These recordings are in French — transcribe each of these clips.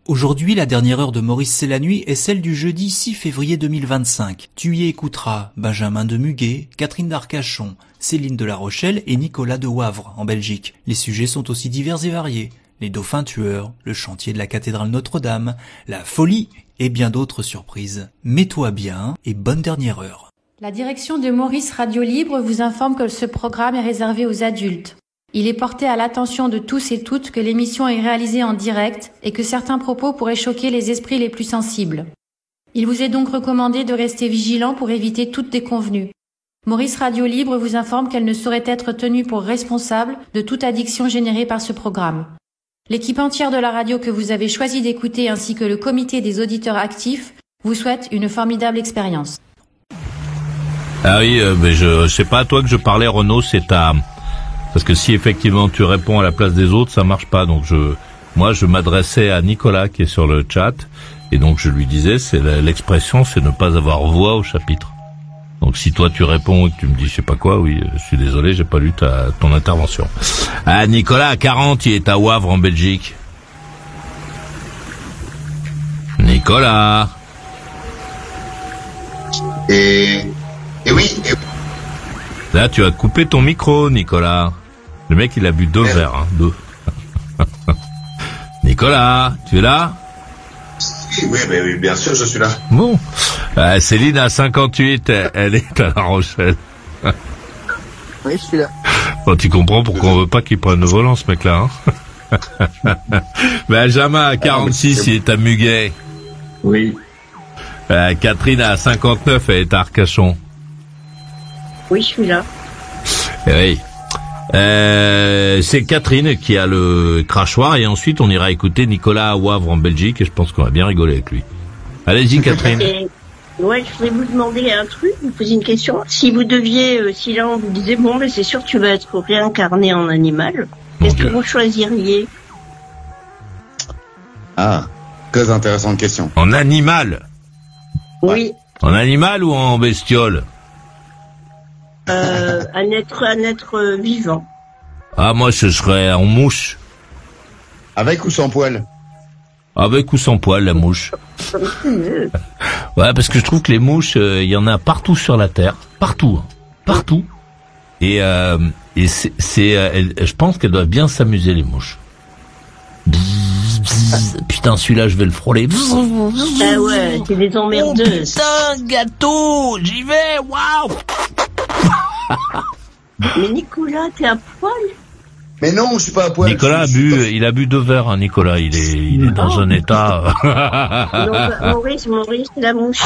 Aujourd'hui, la dernière heure de Maurice c'est la nuit est celle du jeudi 6 février 2025. Tu y écouteras Benjamin de Muguet, Catherine d'Arcachon, Céline de La Rochelle et Nicolas de Wavre en Belgique. Les sujets sont aussi divers et variés. Les dauphins tueurs, le chantier de la cathédrale Notre-Dame, la folie et bien d'autres surprises. Mets-toi bien et bonne dernière heure. La direction de Maurice Radio Libre vous informe que ce programme est réservé aux adultes. Il est porté à l'attention de tous et toutes que l'émission est réalisée en direct et que certains propos pourraient choquer les esprits les plus sensibles. Il vous est donc recommandé de rester vigilant pour éviter toute déconvenue. Maurice Radio Libre vous informe qu'elle ne saurait être tenue pour responsable de toute addiction générée par ce programme. L'équipe entière de la radio que vous avez choisi d'écouter ainsi que le comité des auditeurs actifs vous souhaite une formidable expérience. Ah oui, mais je sais pas à toi que je parlais, Renaud, c'est ta... Parce que si effectivement tu réponds à la place des autres, ça marche pas. Donc moi je m'adressais à Nicolas qui est sur le chat et donc je lui disais, c'est l'expression, c'est ne pas avoir voix au chapitre. Donc si toi tu réponds et que tu me dis je sais pas quoi, oui, je suis désolé, j'ai pas lu ton intervention. Ah, Nicolas à 40, il est à Wavre en Belgique. Nicolas. Et oui. Là, tu as coupé ton micro, Nicolas. Le mec, il a bu 2 verres, hein, 2. Nicolas, tu es là? Oui, bien sûr, je suis là. Bon. Céline a 58, elle est à La Rochelle. Oui, je suis là. Bon, tu comprends pourquoi on veut pas qu'il prenne le volant, ce mec-là, hein. Benjamin à 46, il est à Muguet. Oui. Catherine à 59, elle est à Arcachon. Oui, je suis là. Oui. C'est Catherine qui a le crachoir et ensuite on ira écouter Nicolas à Wavre en Belgique et je pense qu'on va bien rigoler avec lui. Allez-y, Catherine. Ouais, je voudrais vous demander un truc, vous poser une question. Si vous deviez, si là on vous disait, bon, mais c'est sûr que tu vas être réincarné en animal, qu'est-ce que vous choisiriez? Ah, très intéressante question. En animal? Oui. En animal ou en bestiole? Un être vivant. Ah, moi, ce serait en mouche. Avec ou sans poil? Avec ou sans poil, la mouche. Ouais, parce que je trouve que les mouches, il y en a partout sur la Terre. Partout. Hein. Partout. Et je pense qu'elles doivent bien s'amuser, les mouches. Putain, celui-là, je vais le frôler. Ah ouais, c'est des emmerdeuses. Oh, putain, gâteau, j'y vais, waouh. Mais Nicolas, t'es à poil? Mais non, je suis pas à poil. Nicolas il a bu 2 verres, hein, Nicolas. Il est dans un état. Maurice, la mouche.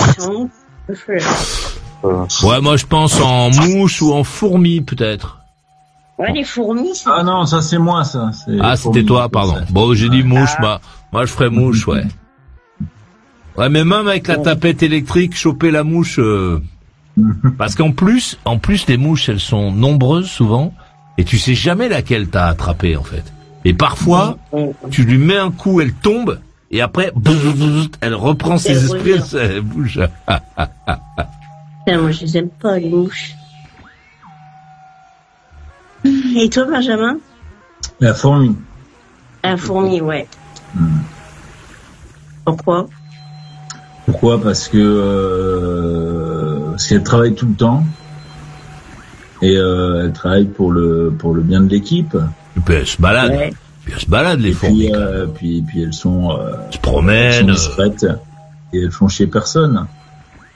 Ouais, moi je pense en mouche ou en fourmi, peut-être. Ouais, les fourmis. Ah non, ça c'est moi, ça. Ah, c'était toi, pardon. Bon, j'ai dit mouche, moi je ferais mouche, ouais. Ouais, mais même avec la tapette électrique, choper la mouche, parce qu'en plus, les mouches, elles sont nombreuses souvent, et tu sais jamais laquelle t'as attrapé, en fait. Et parfois, tu lui mets un coup, elle tombe, et après, elle reprend ses esprits, elle bouge. Moi, je les aime pas, les mouches. Et toi, Benjamin? La fourmi. La fourmi, ouais. Pourquoi? Parce que qu'elle travaille tout le temps et elle travaille pour le bien de l'équipe. Et puis elle se balade. Ouais. Puis elles se baladent, les fourmis. Puis elles sont se promènent. Elles sont discrètes et elles font chier personne.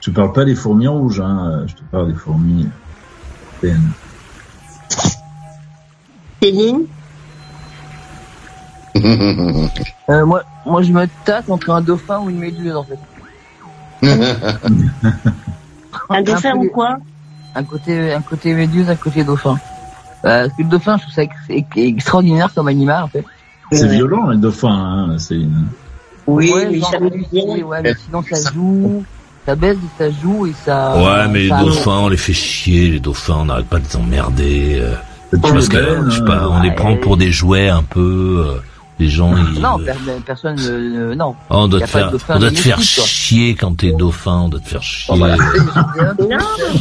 Je te parle pas des fourmis rouges, hein. Je te parle des fourmis pleines. Céline? Moi, je me tâte entre un dauphin ou une méduse, en fait. Un dauphin ou quoi? Un côté méduse, un côté dauphin. Parce que le dauphin, je trouve ça extraordinaire comme animal, en fait. C'est violent, les dauphins, hein, Céline. Oui, ouais, mais ça veut dire. Ouais, mais sinon, ça joue. Ça baisse et ça joue et ça... Ouais, mais les dauphins, on les fait chier, les dauphins, on n'arrête pas de les emmerder. Parce que, je sais pas, on les prend pour des jouets un peu... Les gens, non, personne, non. Oh, on doit te faire chier quand t'es dauphin, on doit te faire chier. Non,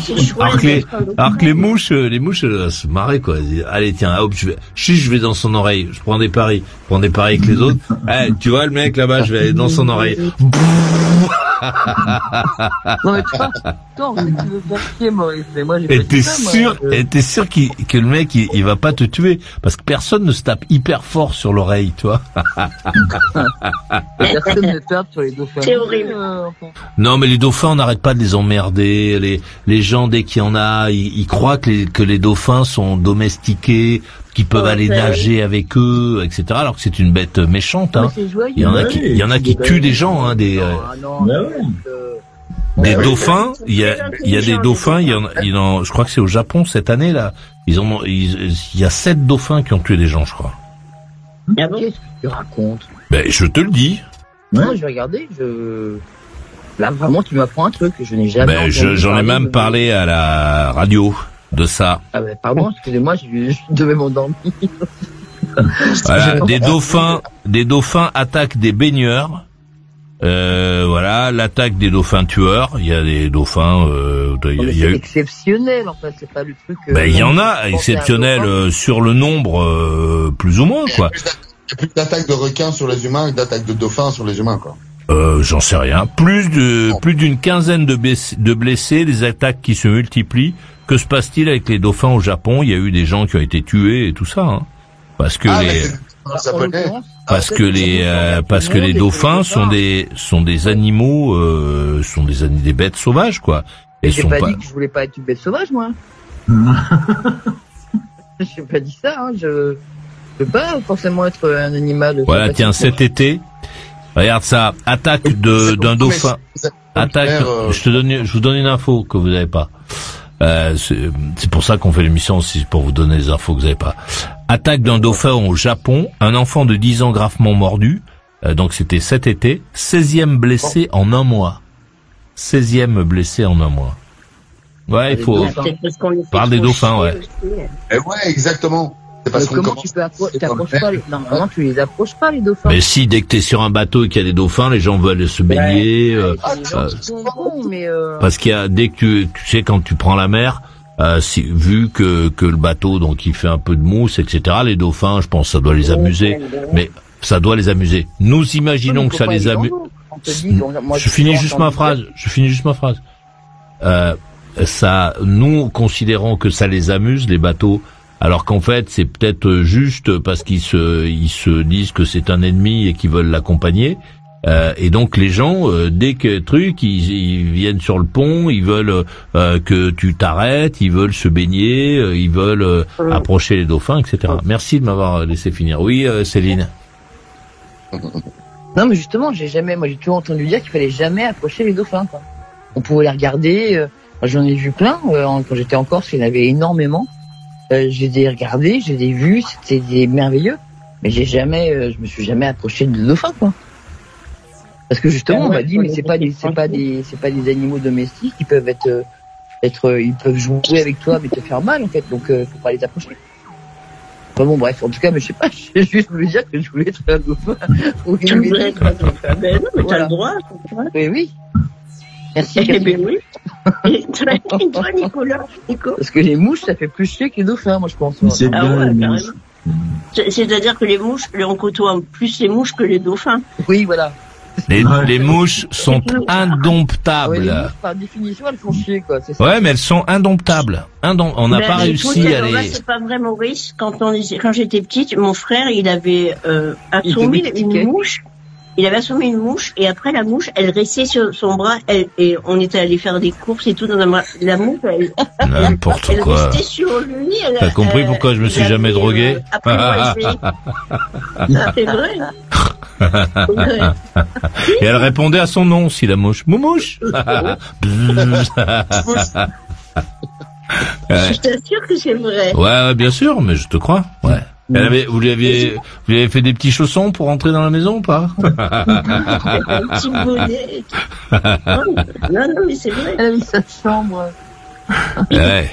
c'est chouette. Alors que les mouches, elles se marraient, quoi. Allez, tiens, hop, je vais dans son oreille, je prends des paris. prendre des paris avec les autres. Tu vois le mec là-bas, je vais aller dans son oreille. Non mais toi, en fait, tu veux faire chier, Maurice. Mais moi, j'ai pas t'es dit ça, sûr, t'es sûr que le mec, il va pas te tuer. Parce que personne ne se tape hyper fort sur l'oreille, tu vois. Personne ne tape sur les dauphins. C'est horrible. Non, mais les dauphins, on n'arrête pas de les emmerder. Les gens, dès qu'il y en a, ils croient que les dauphins sont domestiqués, qu'ils peuvent aller nager avec eux, etc. Alors que c'est une bête méchante, hein. Il y en a qui tuent des gens, hein, des dauphins. Il y a des dauphins. Je crois que c'est au Japon cette année là. Il y a 7 dauphins qui ont tué des gens, je crois. Ah bon? Qu'est-ce que tu racontes? Ben, je te le dis. Non, je vais regarder. Là, vraiment, tu m'apprends un truc que je n'ai jamais entendu. J'en ai même parlé à la radio de ça. Ah ben, pardon, excusez-moi, je devais m'endormir. Voilà, des dauphins attaquent des baigneurs. Voilà, l'attaque des dauphins tueurs. Il y a des dauphins. C'est exceptionnel, en fait. C'est pas le truc. Il y en a exceptionnel sur le nombre, plus ou moins, quoi. Il y a plus d'attaques de requins sur les humains que d'attaques de dauphins sur les humains, quoi. J'en sais rien. Plus d'une quinzaine de blessés, des attaques qui se multiplient. Que se passe-t-il avec les dauphins au Japon? Il y a eu des gens qui ont été tués et tout ça, hein. Parce que les dauphins sont des animaux, sont des bêtes sauvages, quoi. Et j'ai pas dit que je voulais pas être une bête sauvage, moi. J'ai pas dit ça, hein. Je peux pas forcément être un animal. Voilà, tiens, cet été, regarde ça, attaque d'un dauphin. Je vous donne une info que vous n'avez pas. C'est pour ça qu'on fait l'émission aussi, pour vous donner des infos que vous n'avez pas. Attaque d'un dauphin au Japon, un enfant de 10 ans gravement mordu, donc c'était cet été, 16e blessé en un mois. 16e blessé en un mois. Ouais, il faut... Parle des dauphins, ouais. Ouais, exactement. C'est parce qu'on comment tu peux t'approches pas normalement tu les approches pas, les dauphins. Mais si, dès que t'es sur un bateau et qu'il y a des dauphins, les gens veulent se baigner. Parce qu'il y a, dès que tu sais, quand tu prends la mer, vu que le bateau, donc, il fait un peu de mousse, etc., les dauphins, je pense, ça doit les amuser. Mais ça doit les amuser. Nous imaginons que ça les amuse. Je finis juste ma phrase. Nous considérons que ça les amuse, les bateaux. Alors qu'en fait, c'est peut-être juste parce qu'ils se disent que c'est un ennemi et qu'ils veulent l'accompagner. Et donc les gens, dès que ils viennent sur le pont, ils veulent que tu t'arrêtes, ils veulent se baigner, ils veulent approcher les dauphins, etc. Merci de m'avoir laissé finir. Oui, Céline. Non, mais justement, j'ai toujours entendu dire qu'il fallait jamais approcher les dauphins, quoi. On pouvait les regarder. Moi, j'en ai vu plein quand j'étais en Corse, il y en avait énormément. Je les ai regardés, je les ai vus, c'était merveilleux. Mais je me suis jamais approché de dauphins, quoi. Parce que justement, on m'a dit, mais c'est pas des animaux domestiques, ils peuvent ils peuvent jouer avec toi, mais te faire mal, en fait. Donc, faut pas les approcher. Enfin bon, bref, en tout cas, mais je sais pas, j'ai juste voulu dire que je voulais être un dauphin. Tu voulais être un dauphin. Ben non, mais t'as le droit. Oui. Merci. Oui. Et toi, Nicolas, parce que les mouches, ça fait plus chier que les dauphins, moi, je pense. C'est bien, les mouches. C'est-à-dire que les mouches, on côtoie plus les mouches que les dauphins. Oui, voilà. Les mouches sont indomptables. Ouais, les mouches, par définition, elles font chier, quoi. C'est ça. Ouais, mais elles sont indomptables. On n'a pas réussi à les... C'est pas vrai, Maurice. Quand j'étais petite, mon frère, il avait assommé une mouche. Il avait assommé une mouche et après la mouche, elle restait sur son bras et on était allé faire des courses et tout dans la mouche. N'importe quoi. Elle restait sur lui. T'as compris pourquoi je me suis jamais drogué? Après, c'est vrai. Et elle répondait à son nom aussi, la mouche. Moumouche. Je t'assure que c'est vrai. Ouais, bien sûr, mais je te crois. Ouais. Vous lui avez fait des petits chaussons pour entrer dans la maison ou pas? Un petit bonnet. Non, mais c'est vrai. Elle a mis sa chambre. Ouais.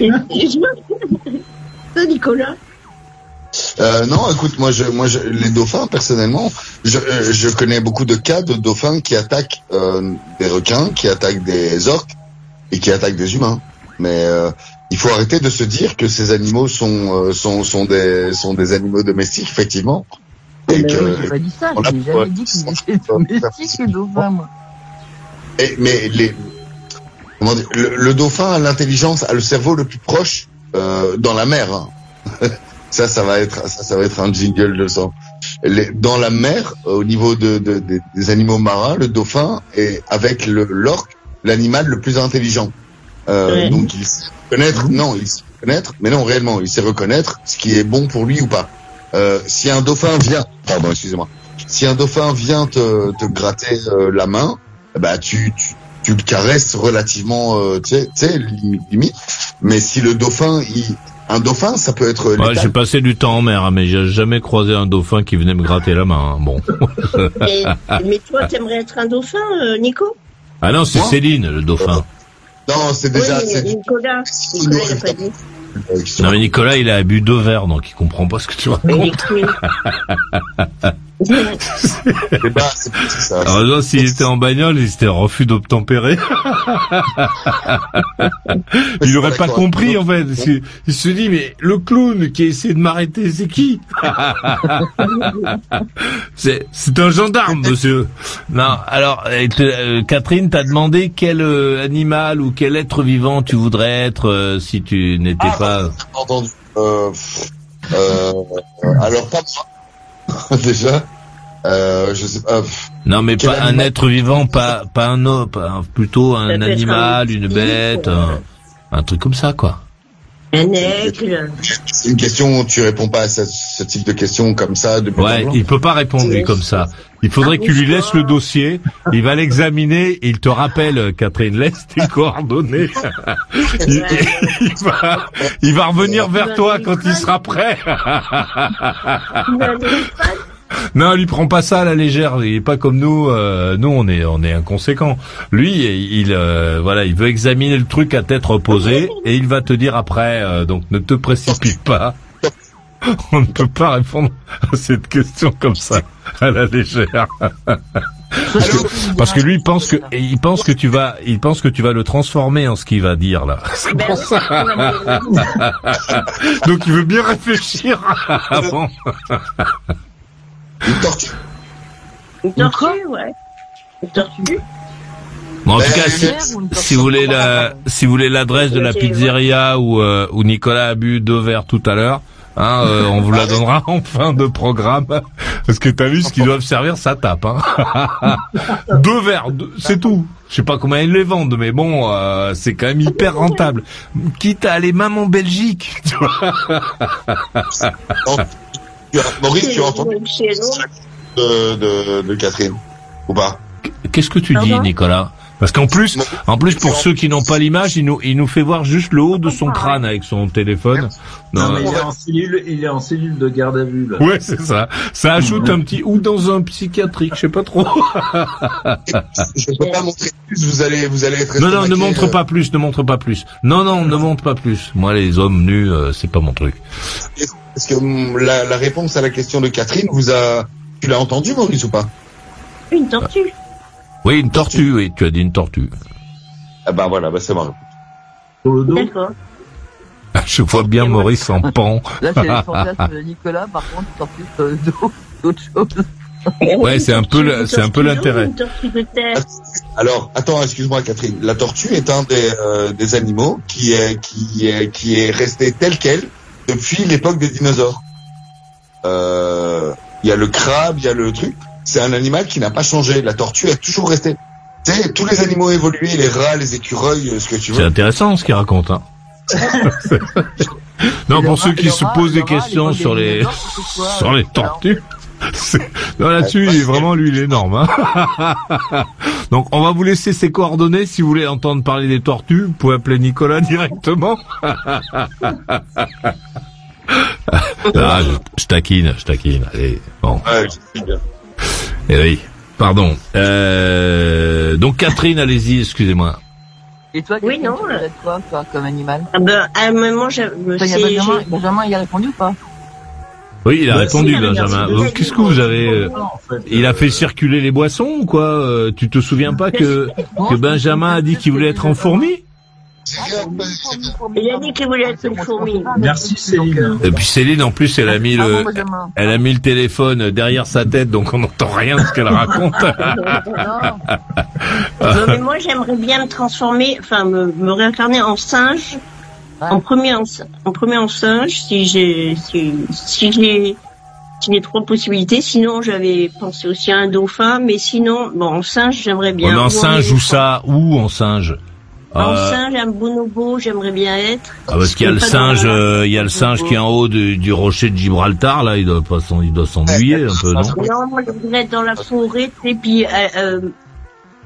Ça, Nicolas? Non, écoute, moi, les dauphins, personnellement, je connais beaucoup de cas de dauphins qui attaquent des requins, qui attaquent des orques et qui attaquent des humains. Mais il faut arrêter de se dire que ces animaux sont des animaux domestiques, effectivement. Et Mais que, moi, j'ai pas dit ça, on a- j'ai jamais dit qu'ils étaient domestiques, les dauphins, moi. mais comment dire, le dauphin a l'intelligence, a le cerveau le plus proche dans la mer. Hein. ça va être un jingle de sang. Dans la mer, au niveau des animaux marins, le dauphin est avec l'orque l'animal le plus intelligent. Donc il sait reconnaître, il sait reconnaître, mais non réellement, il sait reconnaître ce qui est bon pour lui ou pas. Si un dauphin vient, si un dauphin vient te gratter la main, bah tu le caresses relativement, tu sais, limite. Mais si le dauphin, un dauphin, ça peut être. Ouais, j'ai passé du temps en mer, hein, mais j'ai jamais croisé un dauphin qui venait me gratter la main. Hein. Bon. Mais toi, t'aimerais être un dauphin, Nico? Ah non, c'est Céline, le dauphin. Non, c'est déjà. Oui, c'est... Nicolas, il a pas dit. Non mais Nicolas, il a bu 2 verres, donc il comprend pas ce que tu racontes. C'est ça. Heureusement, s'il était en bagnole, il était en refus d'obtempérer. Il aurait pas compris, en fait. Il se dit, mais le clown qui a essayé de m'arrêter, c'est qui? C'est un gendarme, monsieur. Non, alors, Catherine t'a demandé quel animal ou quel être vivant tu voudrais être si tu n'étais pas... Entendu. Alors, pas moi. Déjà. Je sais pas. Non, mais pas un être vivant, pas un homme, plutôt un animal, une bête, un truc comme ça, quoi. Un aigle. C'est une question, tu réponds pas à ce type de questions comme ça. Ouais, il peut pas répondre lui comme ça. Il faudrait que tu lui laisses le dossier, il va l'examiner et il te rappelle, Catherine, laisse tes coordonnées. il va revenir vers toi quand il sera prêt. Non, lui prend pas ça à la légère. Il est pas comme nous. Nous, on est inconséquents. Lui, il veut examiner le truc à tête reposée et il va te dire après. Donc, ne te précipite pas. On ne peut pas répondre à cette question comme ça à la légère. Parce que lui, il pense que tu vas le transformer en ce qu'il va dire là. C'est pour ça. Donc, il veut bien réfléchir avant. Une tortue. Une tortue, ouais. Une tortue. Bon, en tout cas, si vous voulez l'adresse de la pizzeria où Nicolas a bu 2 verres tout à l'heure, hein, on vous la donnera en fin de programme. Parce que t'as vu ce qu'ils doivent servir, ça tape, hein. 2 verres, c'est tout. Je sais pas comment ils les vendent, mais bon, c'est quand même hyper rentable. Quitte à aller même en Belgique, tu vois. Maurice, tu as entendu de Catherine ou pas? Qu'est-ce que tu dis, Nicolas? Parce qu'en plus, pour ceux qui n'ont pas l'image, il nous fait voir juste le haut de son crâne avec son téléphone. Non, mais il est en cellule de garde à vue, là. Ouais, c'est ça. Ça ajoute un petit, ou dans un psychiatrique, je sais pas trop. Je peux pas montrer plus, vous allez être Non, ne montre pas plus. Non, ne montre pas plus. Moi, les hommes nus, c'est pas mon truc. Est-ce que la réponse à la question de Catherine tu l'as entendu, Maurice, ou pas? Une tortue. Oui, une tortue, oui, tu as dit une tortue. Ah ben voilà, c'est marrant. Sur le dos. D'accord. Je vois bien Maurice en pan. Là, c'est les fantasmes de Nicolas, par contre, tortue sur le dos, d'autres choses. Ouais, c'est un peu l'intérêt. Une tortue de terre. Alors, attends, excuse-moi, Catherine. La tortue est un des animaux qui est resté tel quel depuis l'époque des dinosaures. Il y a le crabe, il y a le truc. C'est un animal qui n'a pas changé. La tortue a toujours resté. Tu sais, tous les animaux évolués, les rats, les écureuils, ce que tu veux. C'est intéressant ce qu'il raconte, hein. Non, pour ceux qui se posent des questions sur les tortues. Non, là-dessus, il est énorme, hein. Donc, on va vous laisser ses coordonnées. Si vous voulez entendre parler des tortues, vous pouvez appeler Nicolas directement. Ah, je taquine. Allez, bon. Ouais, je sais bien. Eh oui, pardon. Donc Catherine, allez-y, excusez-moi. Et toi, Oui, non, tu veux être quoi, toi, comme animal? Ah ben, à un moment, Benjamin, il a répondu ou pas? Oui, il a répondu, si, Benjamin. il Qu'est-ce que vous avez Il a fait circuler les boissons ou quoi? Tu te souviens pas que Benjamin a dit qu'il voulait être en fourmi? Il a dit qu'il voulait être une fourmi. Merci Céline. Et puis Céline, en plus, elle a mis le téléphone derrière sa tête, donc on n'entend rien de ce qu'elle raconte. Non, mais moi, j'aimerais bien me transformer, enfin, me réincarner en singe. En premier en singe, si j'ai trois possibilités. Sinon, j'avais pensé aussi à un dauphin, mais sinon, bon, en singe, j'aimerais bien. En singe, où ça? Où en singe? En singe, un bonobo, j'aimerais bien être. Ah, parce qu'il y a le singe, qui est en haut du rocher de Gibraltar, là, il doit s'ennuyer un peu, non? Non, moi, je voudrais être dans la forêt, et puis,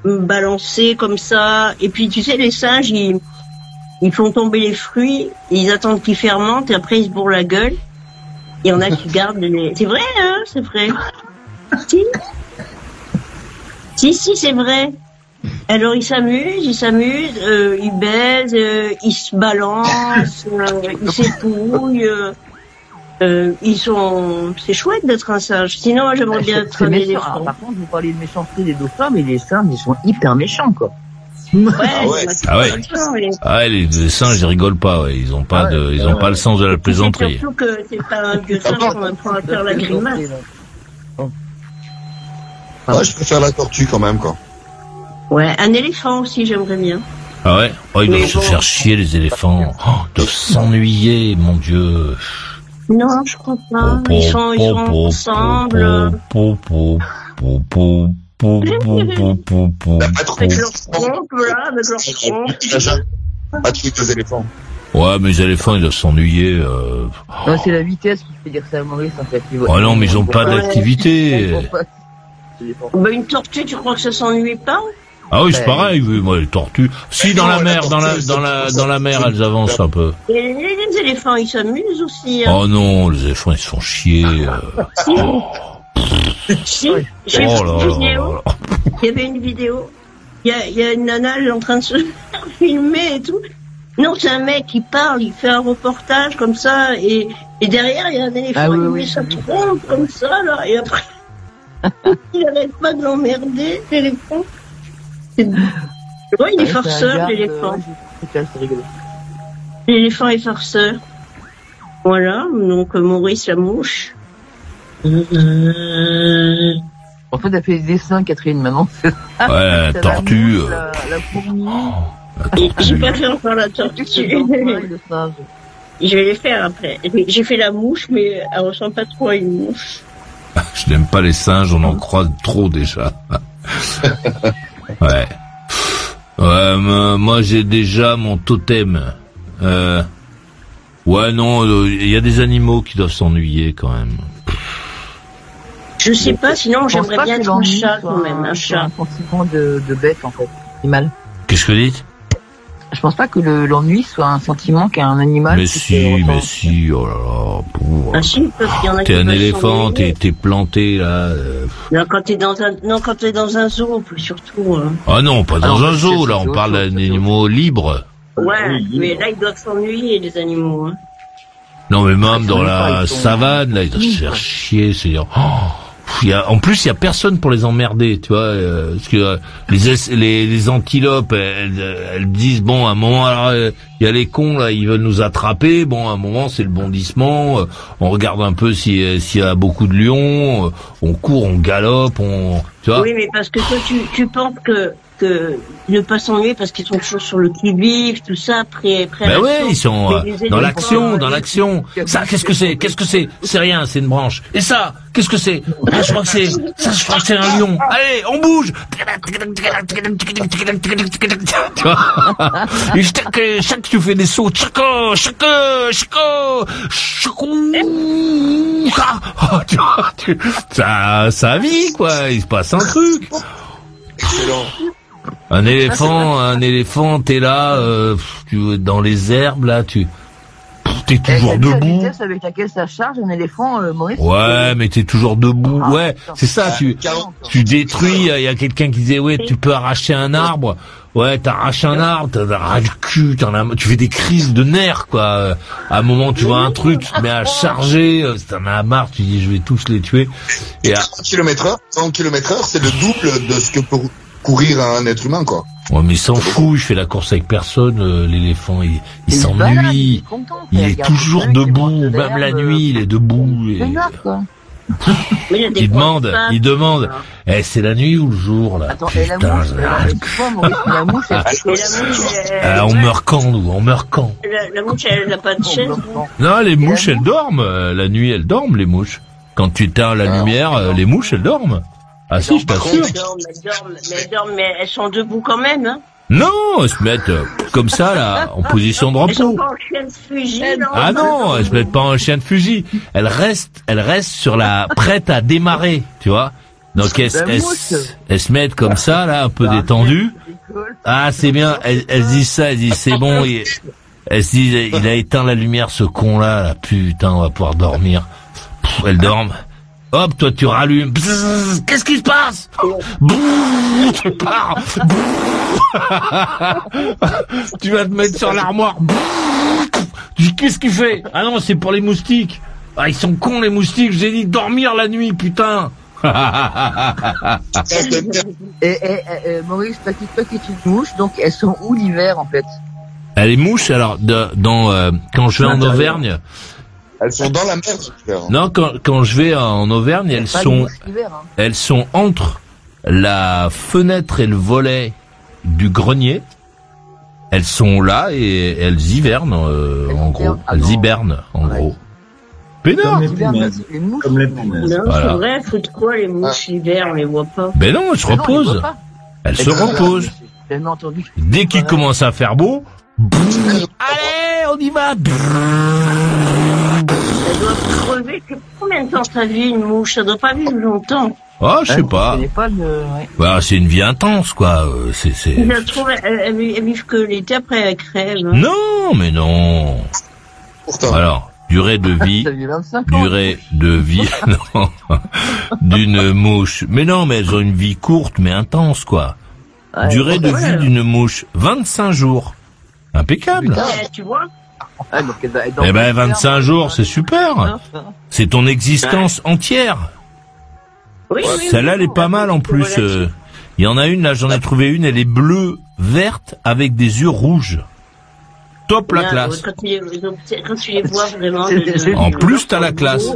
me balancer comme ça. Et puis, tu sais, les singes, ils font tomber les fruits, ils attendent qu'ils fermentent, et après, ils se bourrent la gueule. Il y en a qui gardent les... C'est vrai, hein? C'est vrai. Si, c'est vrai. Alors, ils s'amusent, ils baisent, ils se balancent, ils s'épouillent, c'est chouette d'être un singe. Sinon, j'aimerais bien être un éléphant. Par contre, vous parlez de méchanceté des dauphins, mais les singes, ils sont hyper méchants, quoi. Les singes, ils rigolent pas, ouais. Ils ont pas le sens de la plaisanterie. Surtout que c'est pas un vieux singe qu'on apprend à faire la grimace. Je préfère la tortue quand même, quoi. Ouais, un éléphant aussi, j'aimerais bien. Ah ouais? Oh, ils doivent se faire chier, les éléphants. Oh, ils doivent s'ennuyer, mon Dieu. Non, je crois pas. Ils sont ensemble. Avec leur trompe, là, avec leur trompe. Pas de trucs aux éléphants. Ouais, mais les éléphants, ils doivent s'ennuyer. Non, c'est la vitesse qui fait dire ça à Maurice, en fait. Oh non, mais ils ont pas d'activité. Bah, une tortue, tu crois que ça s'ennuie pas? Ah oui, c'est pareil, oui, moi, les tortues. Si, dans la mer, dans la mer, elles avancent un peu. Et les éléphants, ils s'amusent aussi, hein. Oh non, les éléphants, ils se font chier. Si, j'ai vu une vidéo. Il y avait une vidéo. Il y a une nana, elle est en train de se filmer et tout. Non, c'est un mec qui parle, il fait un reportage comme ça, et derrière, il y a un éléphant, il met sa trompe comme ça, là, et après, il n'arrête pas de l'emmerder, l'éléphant. Ouais, il est farceur, l'éléphant. L'éléphant est farceur. Voilà, donc Maurice la mouche. En fait, elle fait des dessins, Catherine, maintenant. Ouais, la tortue. La fourmi. J'ai pas fait encore la tortue. Je vais les faire après. J'ai fait la mouche, mais elle ressemble pas trop à une mouche. Je n'aime pas les singes, on en croise trop déjà. Ouais. Moi j'ai déjà mon totem. Ouais, non, il y a des animaux qui doivent s'ennuyer quand même. Je sais pas, sinon j'aimerais bien être un chat quand même, un chat. Un sentiment de bête, en fait, animal. Qu'est-ce que vous dites? Je pense pas que l'ennui soit un sentiment qu'un animal. Mais si, oh là là. Ah si, parce qu'il y en a qui t'es un éléphant, t'es planté là. Non, quand t'es dans un zoo, surtout. Ah non, pas dans un zoo, là, on parle d'animaux libres. Ouais, mais là ils doivent s'ennuyer les animaux. Hein. Non, mais même dans la savane, là, ils doivent se faire chier, c'est-à-dire. En plus, il y a personne pour les emmerder, tu vois, parce que les antilopes, elles disent bon, à un moment, alors, il y a les cons là, ils veulent nous attraper. Bon, à un moment, c'est le bondissement. On regarde un peu s'il y a beaucoup de lions. On court, on galope, tu vois. Oui, mais parce que toi, tu penses que ne pas s'ennuyer parce qu'ils sont toujours sur le qui-vive, tout ça, après. Ben ouais, ils sont dans l'action. Ça, qu'est-ce que c'est? C'est rien, c'est une branche. Et ça, qu'est-ce que c'est? Ah, je crois que c'est un lion. Allez, on bouge. Tu vois? Et chaque tu fais des sauts. Chico. Ça vit, quoi. Il se passe un truc. Excellent. Un éléphant, t'es là, dans les herbes, là, t'es toujours debout. La vitesse avec laquelle ça charge un éléphant, Maurice. Ouais, mais t'es toujours debout. Ouais, c'est ça, tu détruis, il y a quelqu'un qui disait, ouais, tu peux arracher un arbre. Ouais, t'arraches un arbre, t'as ras le cul, tu fais des crises de nerfs, quoi. À un moment, tu vois un truc, tu te mets à charger, t'en as marre, tu dis, je vais tous les tuer. Et à 100 km/h, c'est le double de ce que peut courir un être humain, quoi. Ouais, mais il s'en fout, il fait la course avec personne, l'éléphant, il s'ennuie. Il est toujours debout, même la nuit, il est debout. Il demande, c'est la nuit ou le jour, là? Attends, et la mouche, la mouche, on meurt quand, nous? On meurt quand? La mouche, elle n'a pas de chaise. Non, les mouches, elles dorment. La nuit, elles dorment, les mouches. Quand tu éteins la lumière, les mouches, elles dorment. Ah si, je t'assure. Elles dorment, mais elles sont debout quand même, hein. Non, elles se mettent comme ça, là, en position de repos. Elles sont pas en chien de fusil, non? Ah non, elles se mettent pas en chien de fusil. Elles restent sur la, prête à démarrer, tu vois. Donc elles se mettent comme ça, là, un peu détendues. Ah, c'est bien. Elles disent ça, elles disent c'est bon. Elles se disent, il a éteint la lumière, ce con-là, là, putain, on va pouvoir dormir. Elles dorment. Hop, toi tu rallumes. Bzzz, qu'est-ce qui se passe? Bzzz, tu pars. Tu vas te mettre sur l'armoire. Qu'est-ce qu'il fait? Ah non, c'est pour les moustiques. Ah, ils sont cons les moustiques. Je vous ai dit de dormir la nuit, putain. Maurice, petite mouche, donc elles sont où l'hiver en fait? Les mouches, alors quand je vais en Auvergne. Elles sont dans la mer. Non, quand je vais en Auvergne, elles sont entre la fenêtre et le volet du grenier. Elles sont là et elles hivernent, en gros. Elles hibernent, en gros. Pénard. Comme les punaises. Non, voilà. C'est vrai, faut de quoi les mouches l'hiver, on les voit pas. Ben non, elles se reposent. Elles se reposent. Dès qu'il commence à faire beau, allez, on y va. Elle doit crever. Combien de temps ça vit une mouche? Ça doit pas vivre longtemps. Ah, je sais pas. Bah, c'est une vie intense, quoi. Elles vivent que l'été, après elles crèvent. Non, mais non. Pourtant. Alors, durée de vie non, d'une mouche. Mais non, mais elles ont une vie courte, mais intense, quoi. Durée de vie d'une mouche, 25 jours. Impeccable. Tu vois? Eh ben, 25 jours, c'est super. C'est ton existence entière. Oui, celle-là, elle est pas mal en plus. Il y en a une, là, j'en ai trouvé une, elle est bleue, verte, avec des yeux rouges. Top la classe. Quand tu les vois vraiment. En plus, t'as la classe.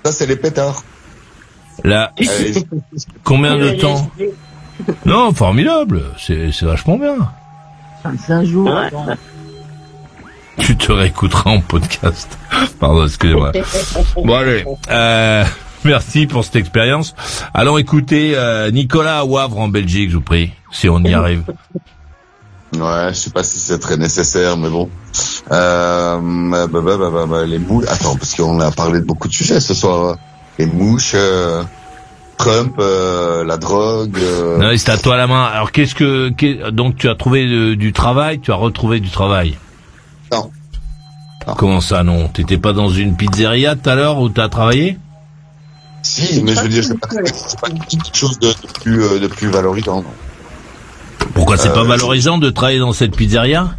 Ça, c'est les pétards. Là, combien de temps? Non, formidable. C'est vachement bien. 25 jours. Tu te réécouteras en podcast. Pardon, excusez-moi. Bon, allez. Merci pour cette expérience. Allons écouter Nicolas à Wavre en Belgique, je vous prie, si on y arrive. Ouais, je sais pas si c'est très nécessaire, mais bon. Les mouches. Attends, parce qu'on a parlé de beaucoup de sujets ce soir. Les mouches, Trump, la drogue. Non, c'est à toi la main. Alors, donc tu as trouvé du travail, tu as retrouvé du travail? Non. Comment ça, non? T'étais pas dans une pizzeria tout à l'heure où t'as travaillé? Si, mais je veux dire, c'est pas quelque chose de plus valorisant. Non. Pourquoi c'est pas valorisant de travailler dans cette pizzeria?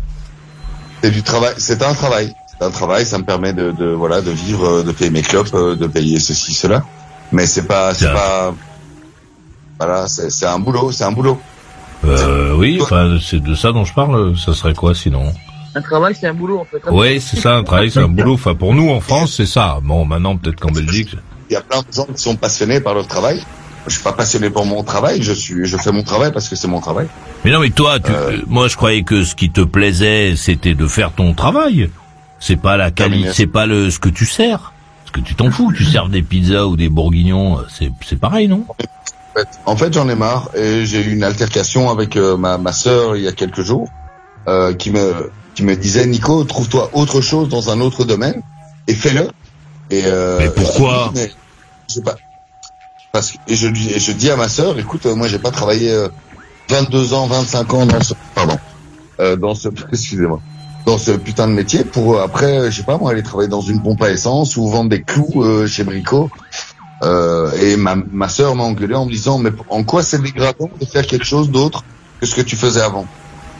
C'est du travail, c'est un travail, ça me permet de vivre, de payer mes clopes, de payer ceci, cela. Mais c'est pas, voilà, c'est un boulot, Oui, enfin, c'est de ça dont je parle, ça serait quoi sinon? Un travail, c'est un boulot, en fait. Oui, c'est ça, un travail, c'est un boulot. Enfin, pour nous, en France, c'est ça. Bon, maintenant, peut-être qu'en Belgique. Il y a plein de gens qui sont passionnés par leur travail. Je suis pas passionné pour mon travail, je fais mon travail parce que c'est mon travail. Mais non, mais toi, moi, je croyais que ce qui te plaisait, c'était de faire ton travail. C'est pas la qualité, c'est pas ce que tu sers. Parce que tu t'en fous, tu serves des pizzas ou des bourguignons, c'est pareil, non? En fait, j'en ai marre et j'ai eu une altercation avec ma sœur il y a quelques jours, qui me disait, Nico, trouve-toi autre chose dans un autre domaine et fais-le. Mais pourquoi? Je sais pas. Je dis à ma sœur, écoute, moi j'ai pas travaillé 22 ans, 25 ans dans ce putain de métier pour après, je sais pas moi, aller travailler dans une pompe à essence ou vendre des clous chez Brico. Et ma sœur m'a engueulé en me disant, mais en quoi c'est dégradant de faire quelque chose d'autre que ce que tu faisais avant?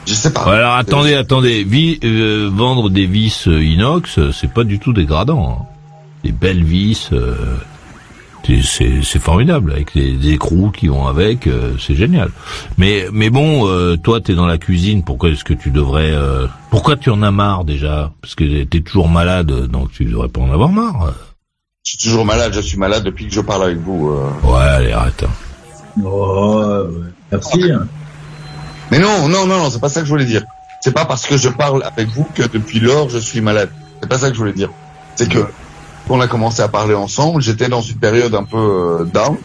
Je sais pas. Alors attendez, vendre des vis inox, c'est pas du tout dégradant. Hein. Des belles vis. c'est formidable avec les écrous qui vont avec, c'est génial. Mais bon, toi t'es dans la cuisine, pourquoi est-ce que tu devrais pourquoi tu en as marre déjà? Parce que t'es toujours malade, donc tu devrais pas en avoir marre. Je suis toujours malade, je suis malade depuis que je parle avec vous. Ouais, allez, arrête. Oh, ouais. Merci. Mais non, c'est pas ça que je voulais dire. C'est pas parce que je parle avec vous que depuis lors je suis malade. C'est pas ça que je voulais dire. C'est que quand on a commencé à parler ensemble, j'étais dans une période un peu down.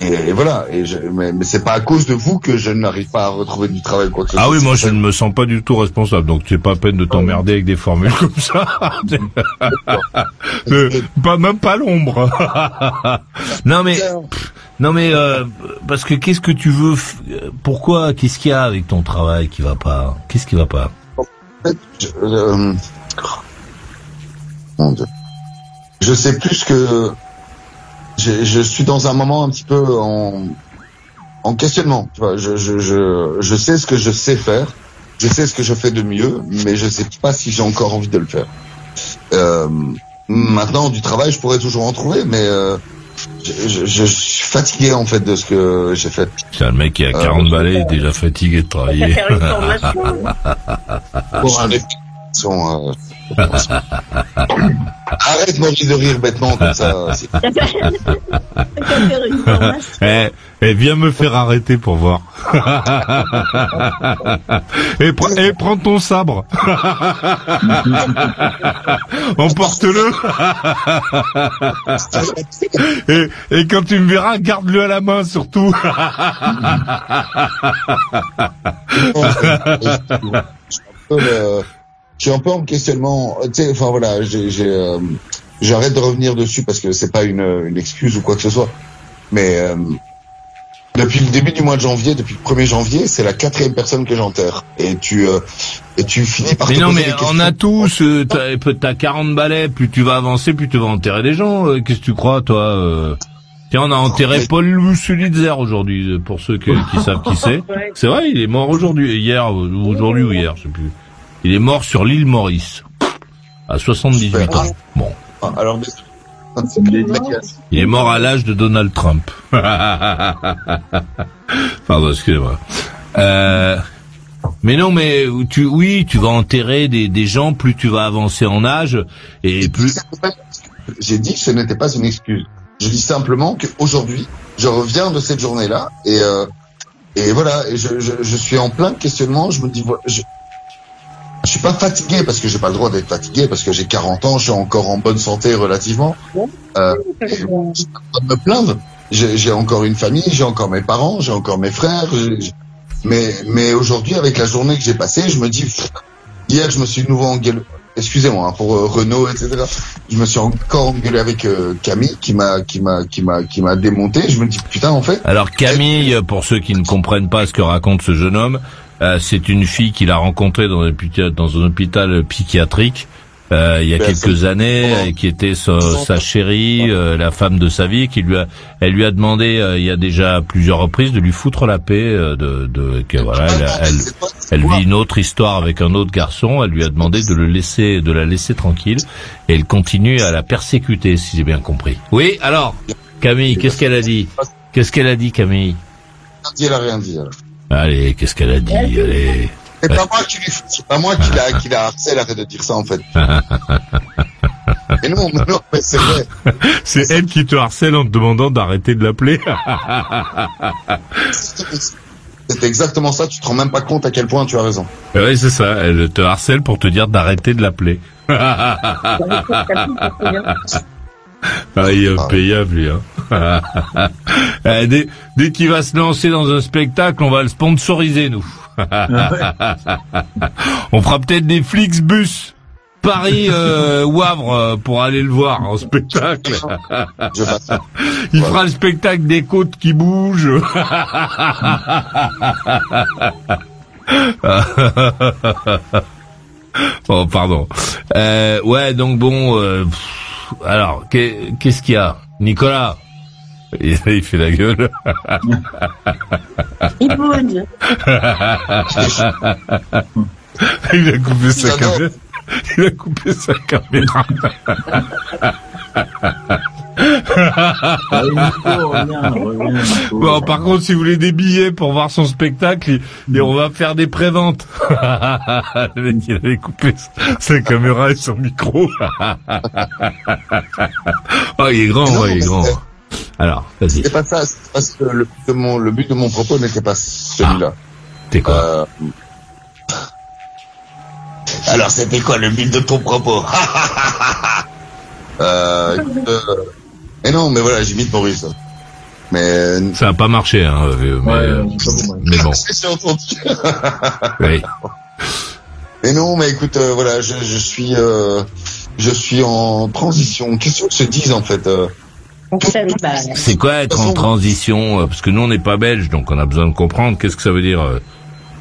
Et voilà. Mais c'est pas à cause de vous que je n'arrive pas à retrouver du travail ou quoi que ce soit. Ah oui, moi je ne me sens pas du tout responsable, donc c'est pas peine de t'emmerder avec des formules comme ça. Même pas l'ombre. Non mais parce que qu'est-ce que tu veux pourquoi qu'est-ce qu'il y a avec ton travail qui va pas? Qu'est-ce qui va pas? En fait, mon Dieu. Je sais plus que je suis dans un moment un petit peu en questionnement. Tu vois, je sais ce que je sais faire, je sais ce que je fais de mieux, mais je sais pas si j'ai encore envie de le faire. Maintenant, du travail, je pourrais toujours en trouver, mais je suis fatigué en fait de ce que j'ai fait. C'est un mec qui a 40 balais, déjà fatigué de travailler. Arrête Maurice de rire bêtement comme ça. Viens me faire arrêter pour voir. et prends ton sabre. Emporte-le. et quand tu me verras, garde-le à la main surtout. Je suis un peu en questionnement, tu sais, enfin voilà, j'arrête de revenir dessus parce que c'est pas une excuse ou quoi que ce soit. Mais depuis le début du mois de janvier, depuis le 1er janvier, c'est la 4e personne que j'enterre. Et tu finis par mais non, mais on a tous, t'as 40 balais, plus tu vas avancer, plus tu vas enterrer des gens. Qu'est-ce que tu crois, toi Tiens, on a enterré Paul Sulitzer aujourd'hui, pour ceux qui savent qui c'est. C'est vrai, il est mort aujourd'hui, aujourd'hui ou hier, je sais plus. Il est mort sur l'île Maurice, à 78 ans. Bon. Alors, il est mort à l'âge de Donald Trump. Pardon, excusez-moi. Mais non, mais tu vas enterrer des gens, plus tu vas avancer en âge, et plus... J'ai dit que ce n'était pas une excuse. Je dis simplement qu'aujourd'hui, je reviens de cette journée-là, et voilà, et je suis en plein questionnement, je me dis, je suis pas fatigué parce que j'ai pas le droit d'être fatigué parce que j'ai 40 ans, je suis encore en bonne santé relativement. Je pas me plaindre. J'ai encore une famille, j'ai encore mes parents, j'ai encore mes frères. Mais aujourd'hui, avec la journée que j'ai passée, je me dis, hier, je me suis de nouveau engueulé. Excusez-moi, hein, pour Renault, etc. Je me suis encore engueulé avec Camille qui m'a démonté. Je me dis putain, en fait. Alors Camille, pour ceux qui ne comprennent pas ce que raconte ce jeune homme, c'est une fille qu'il a rencontrée dans un hôpital psychiatrique il y a quelques années, qui était sa chérie, la femme de sa vie, elle lui a demandé il y a déjà plusieurs reprises de lui foutre la paix, que voilà, elle vit une autre histoire avec un autre garçon. Elle lui a demandé de la laisser tranquille, et elle continue à la persécuter, si j'ai bien compris. Oui, alors Camille, qu'est-ce qu'elle a dit? Qu'est-ce qu'elle a dit, Camille? Elle a rien dit. Alors. Allez, qu'est-ce qu'elle a dit? Allez. C'est pas moi qui l'a harcelé, arrête de dire ça en fait. Mais non, mais c'est vrai. C'est elle qui te harcèle en te demandant d'arrêter de l'appeler. C'est exactement ça, tu te rends même pas compte à quel point tu as raison. Oui, c'est ça, elle te harcèle pour te dire d'arrêter de l'appeler. Il est payable, lui. Hein. Dès qu'il va se lancer dans un spectacle, on va le sponsoriser, nous. On fera peut-être des Flixbus Paris Wavre pour aller le voir en spectacle. Il fera le spectacle des côtes qui bougent. Oh, pardon. Ouais, donc bon... alors, qu'est-ce qu'il y a, Nicolas? Il fait la gueule. Il bouge. Il a coupé sa caméra. Il a coupé sa caméra. Allez, Nico, reviens, Nico. Bon, par contre, si vous voulez des billets pour voir son spectacle, on va faire des préventes. Le mec, il avait coupé sa caméra et son micro. Oh, il est grand, Non, ouais, il est grand. Alors, vas-y. C'est pas ça, c'est parce que le but de mon propos n'était pas celui-là. T'es quoi? Alors, c'était quoi le but de ton propos? Mais non, mais voilà, j'imite Maurice. Mais Ça a pas marché, hein, mais bon. j'ai entendu. Oui. Mais non, mais écoute, voilà, je suis en transition. Qu'est-ce que se disent en fait C'est quoi être en transition? Parce que nous, on n'est pas belges, donc on a besoin de comprendre. Qu'est-ce que ça veut dire?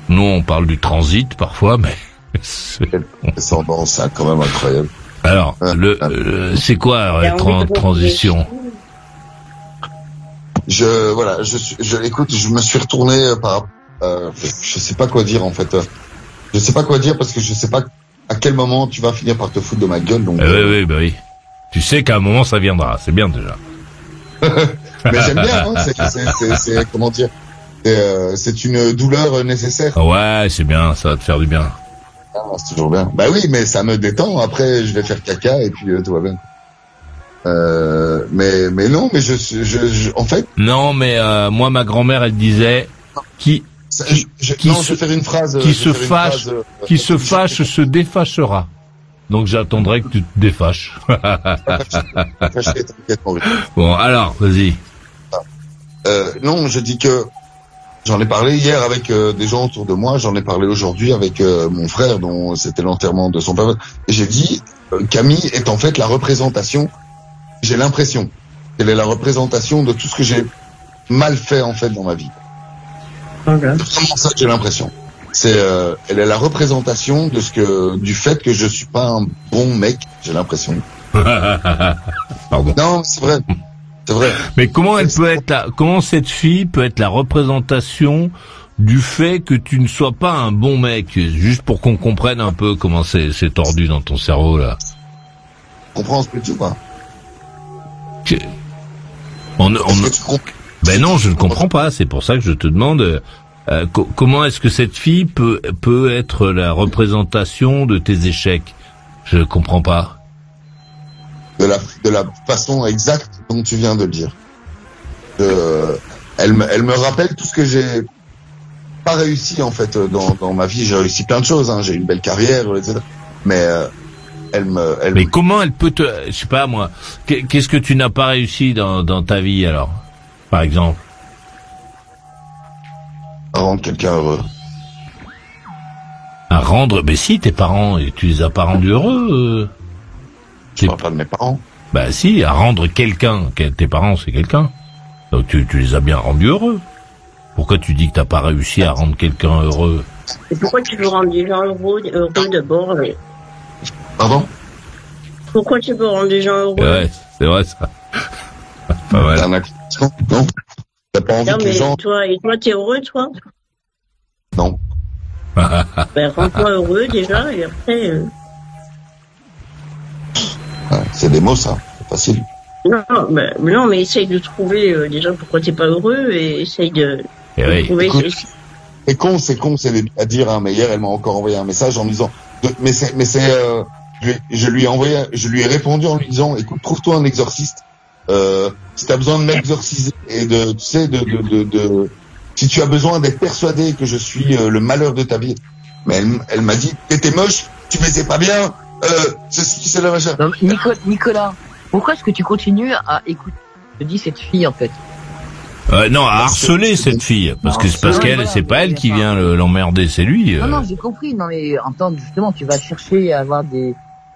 Nous, on parle du transit parfois, mais... C'est quand même incroyable. Alors, c'est quoi être en transition? Écoute, je me suis retourné je sais pas quoi dire en fait. Je sais pas quoi dire parce que je sais pas à quel moment tu vas finir par te foutre de ma gueule. Donc. Oui. Tu sais qu'à un moment ça viendra. C'est bien déjà. Mais j'aime bien. Hein, c'est comment dire. C'est une douleur nécessaire. Ouais, c'est bien. Ça va te faire du bien. Ah, c'est toujours bien. Bah oui, mais ça me détend. Après, je vais faire caca et puis tout va bien. Mais non, mais en fait. Non, mais moi, ma grand-mère, elle disait je vais faire une phrase. Qui se fâche se défâchera. Donc j'attendrai que tu te défâches. Bon, alors, vas-y. Non, je dis que j'en ai parlé hier avec des gens autour de moi, j'en ai parlé aujourd'hui avec mon frère dont c'était l'enterrement de son père. Et j'ai dit, Camille est en fait la représentation, j'ai l'impression qu'elle est la représentation de tout ce que j'ai mal fait en fait dans ma vie. Okay. C'est vraiment ça que j'ai l'impression. Elle est la représentation du fait que je suis pas un bon mec, j'ai l'impression. Pardon. Non, c'est vrai. C'est vrai. Mais comment comment cette fille peut être la représentation du fait que tu ne sois pas un bon mec? Juste pour qu'on comprenne un peu comment c'est tordu dans ton cerveau, là. Tu comprends ce que tu vois? Ben non, je ne comprends pas. C'est pour ça que je te demande comment est-ce que cette fille peut être la représentation de tes échecs? Je comprends pas. De la façon exacte dont tu viens de le dire. Elle me rappelle tout ce que j'ai pas réussi en fait dans ma vie. J'ai réussi plein de choses, hein. J'ai une belle carrière, etc. Mais Mais comment elle peut je sais pas moi. Qu'est-ce que tu n'as pas réussi dans ta vie alors, par exemple? À rendre quelqu'un heureux. À rendre, mais si tes parents, tu les as pas rendus heureux. Je parle pas de mes parents. Bah si, à rendre quelqu'un, tes parents c'est quelqu'un. Donc tu les as bien rendus heureux. Pourquoi tu dis que t'as pas réussi à rendre quelqu'un heureux? Et pourquoi tu veux rendre des gens heureux d'abord? Pardon? Pourquoi tu veux rendre des gens heureux? Ouais, c'est vrai ça. Pas mal. Non. T'as pas envie que les gens... Et toi, t'es heureux, toi? Non. Ben, rends-toi heureux, déjà, et après... Ouais, c'est des mots, ça. C'est facile. Non, mais essaye de trouver déjà pourquoi t'es pas heureux et essaye de trouver... Écoute, c'est con, c'est à dire, hein, mais hier, elle m'a encore envoyé un message en me disant... je lui ai répondu en lui disant, écoute, trouve-toi un exorciste. Si t'as besoin de m'exorciser et si tu as besoin d'être persuadé que je suis le malheur de ta vie. Mais elle m'a dit, t'étais moche, tu baisais pas bien, c'est la machin. Non, Nicolas, pourquoi est-ce que tu continues à écouter, je dis cette fille en fait? Non, à harceler cette fille, parce qu'elle, c'est pas elle qui vient l'emmerder, c'est lui. Non, j'ai compris. Non, mais en tant que justement, tu vas chercher à avoir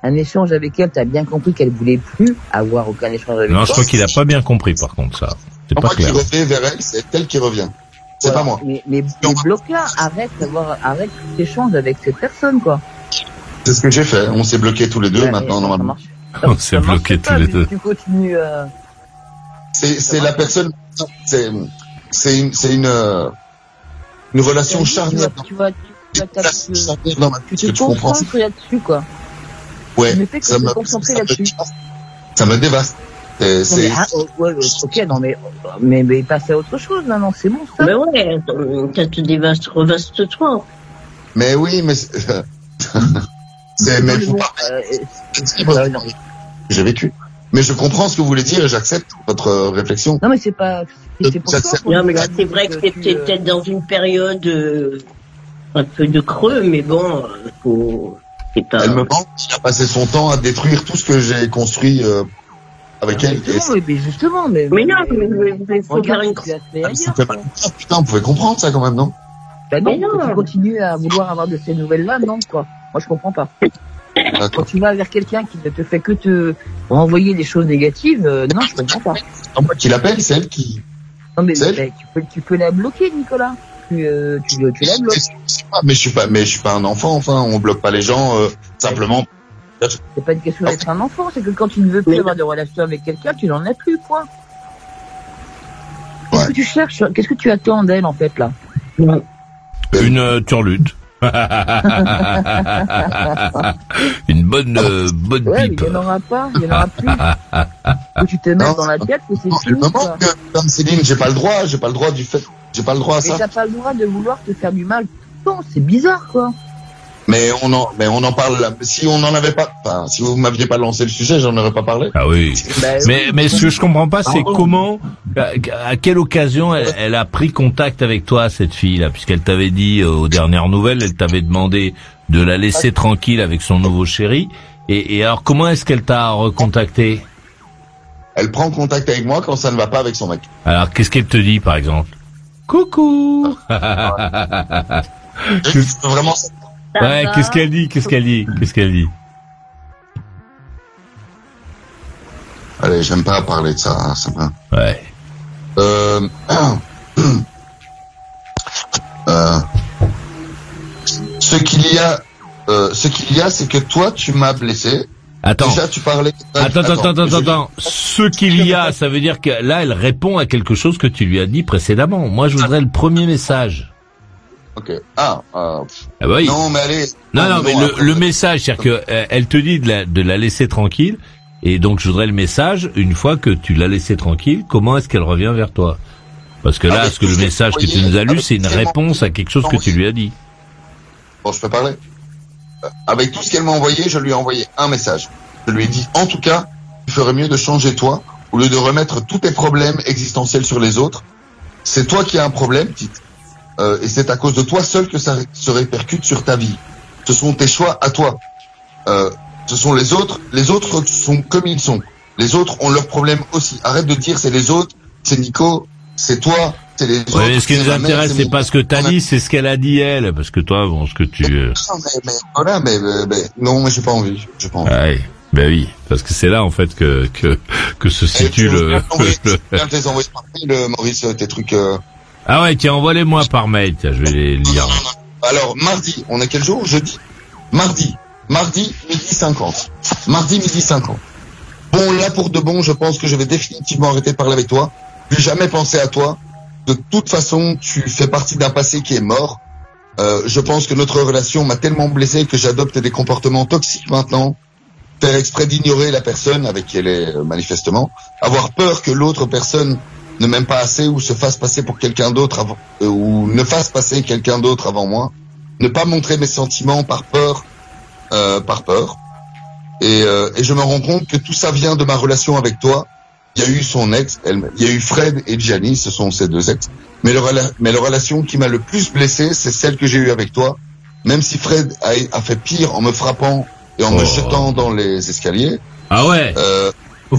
un échange avec elle. T'as bien compris qu'elle voulait plus avoir aucun échange avec toi. Non, je crois qu'il a pas bien compris, par contre, ça. C'est pas clair. Moi qui reviens vers elle, c'est elle qui revient. C'est voilà. Pas moi. Mais bloque-la, arrête tout échange avec cette personne, quoi. C'est ce que j'ai fait. On s'est bloqués tous les deux, maintenant, normalement. On s'est bloqués tous les deux. Tu continues, C'est la personne, c'est une relation charnière. Tu te concentres là-dessus, quoi. Ouais. Ça me concentrer là-dessus. Ça me dévaste. Ok, non, mais passe à autre chose, non, c'est bon, ça. Mais ouais, t'as tout revaste-toi. Mais oui, mais mais faut pas. J'ai vécu. Mais je comprends ce que vous voulez dire et j'accepte votre réflexion. Non, mais c'est pour toi. Non, mais là, c'est vrai que t'es peut-être dans une période un peu de creux, mais bon, c'est pas. Elle me ment, elle a passé son temps à détruire tout ce que j'ai construit avec elle. Justement, mais non, mais faut faire une putain, on pouvait comprendre ça quand même, non? Bah non, tu continues à vouloir avoir de ces nouvelles-là, non, quoi. Moi, je comprends pas. Quand tu vas vers quelqu'un qui ne te fait que te renvoyer des choses négatives, non, je comprends pas. Non, moi qui l'appelle, c'est elle qui. Non, mais tu peux la bloquer, Nicolas. Tu la bloques. Mais je suis pas un enfant, enfin, on bloque pas les gens, simplement. C'est pas une question d'être un enfant, c'est que quand tu ne veux plus avoir de relation avec quelqu'un, tu n'en as plus, point. Qu'est-ce que tu cherches? Qu'est-ce que tu attends d'elle, en fait, là? Une turlute. Une bonne pipe. Il n'y en aura plus. Faut tu te mets dans la tête que c'est fini, quoi. Comme Céline, j'ai pas le droit à ça. Mais t'as pas le droit de vouloir te faire du mal. Non, c'est bizarre, quoi. Mais on en parle là. Si on n'en avait pas, enfin, si vous m'aviez pas lancé le sujet, j'en aurais pas parlé. Ah oui. Mais ce que je comprends pas, c'est comment, à quelle occasion elle a pris contact avec toi, cette fille-là, puisqu'elle t'avait dit aux dernières nouvelles, elle t'avait demandé de la laisser tranquille avec son nouveau chéri. Et alors, comment est-ce qu'elle t'a recontacté? Elle prend contact avec moi quand ça ne va pas avec son mec. Alors, qu'est-ce qu'elle te dit, par exemple? Coucou. Vraiment. Ouais, qu'est-ce qu'elle dit? Allez, j'aime pas parler de ça, hein, c'est vrai. Ouais. Ce qu'il y a, c'est que toi, tu m'as blessé. Attends. Déjà, tu parlais. Attends. Ce qu'il y a, ça veut dire que là, elle répond à quelque chose que tu lui as dit précédemment. Moi, je voudrais le premier message. Ok. Ah oui. Non, mais allez. Non, mais le message, c'est-à-dire que elle te dit de la laisser tranquille, et donc je voudrais le message. Une fois que tu l'as laissée tranquille, comment est-ce qu'elle revient vers toi? Parce que là, le message que tu nous as lu, c'est une réponse à quelque chose que tu lui as dit. Bon, je peux parler. Avec tout ce qu'elle m'a envoyé, je lui ai envoyé un message. Je lui ai dit, en tout cas, tu ferais mieux de changer toi, au lieu de remettre tous tes problèmes existentiels sur les autres. C'est toi qui as un problème, petite. Et c'est à cause de toi seul que ça se répercute sur ta vie. Ce sont tes choix à toi. Ce sont les autres sont comme ils sont. Les autres ont leurs problèmes aussi. Arrête de dire c'est les autres, c'est Nico, c'est toi, c'est les autres. Mais ce qui nous intéresse, c'est pas ce que t'as dit, c'est ce qu'elle a dit elle, parce que toi, bon, ce que tu. Non, mais j'ai pas envie. Ouais. Ben oui, parce que c'est là en fait que se situe le. Viens te les envoyer par mail, Maurice, tes trucs. Ah ouais, tiens, envoie-les-moi par mail, tiens, je vais les lire. Non. Alors, mardi, on est quel jour? Jeudi. Mardi, midi 50. Mardi, midi 50. Bon, là, pour de bon, je pense que je vais définitivement arrêter de parler avec toi. Plus jamais penser à toi. De toute façon, tu fais partie d'un passé qui est mort. Je pense que notre relation m'a tellement blessé que j'adopte des comportements toxiques maintenant. Faire exprès d'ignorer la personne avec qui elle est, manifestement. Avoir peur que l'autre personne ne m'aime pas assez ou se fasse passer pour quelqu'un d'autre avant, ou ne fasse passer quelqu'un d'autre avant moi. Ne pas montrer mes sentiments par peur. Et je me rends compte que tout ça vient de ma relation avec toi. Il y a eu son ex, il y a eu Fred et Gianni, ce sont ces deux ex. Mais la relation qui m'a le plus blessé, c'est celle que j'ai eue avec toi. Même si Fred a fait pire en me frappant et en me jetant dans les escaliers. Ah ouais. Je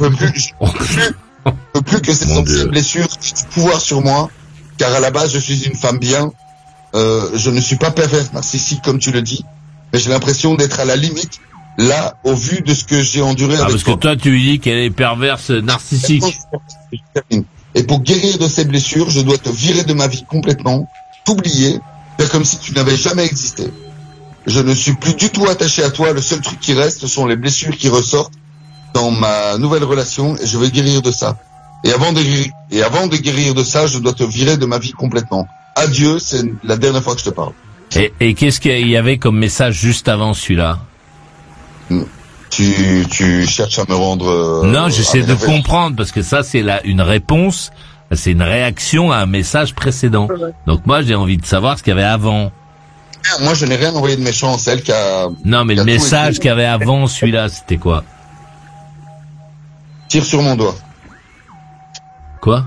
peux plus que cette ancienne blessure ait du pouvoir sur moi, car à la base je suis une femme bien. Je ne suis pas perverse narcissique comme tu le dis, mais j'ai l'impression d'être à la limite. Là, au vu de ce que j'ai enduré avec toi. Parce que toi, tu lui dis qu'elle est perverse narcissique. Et pour guérir de ces blessures, je dois te virer de ma vie complètement, t'oublier, faire comme si tu n'avais jamais existé. Je ne suis plus du tout attaché à toi. Le seul truc qui reste, ce sont les blessures qui ressortent dans ma nouvelle relation, et je vais guérir de ça. Et avant de guérir de ça, je dois te virer de ma vie complètement. Adieu, c'est la dernière fois que je te parle. Et qu'est-ce qu'il y avait comme message juste avant celui-là? tu cherches à me rendre... non, j'essaie de comprendre, parce que ça, c'est une réponse, c'est une réaction à un message précédent. Donc moi, j'ai envie de savoir ce qu'il y avait avant. Moi, je n'ai rien envoyé de méchant, c'est elle qui a... Non, mais le message qu'il y avait avant celui-là, c'était quoi? Tire sur mon doigt. Quoi?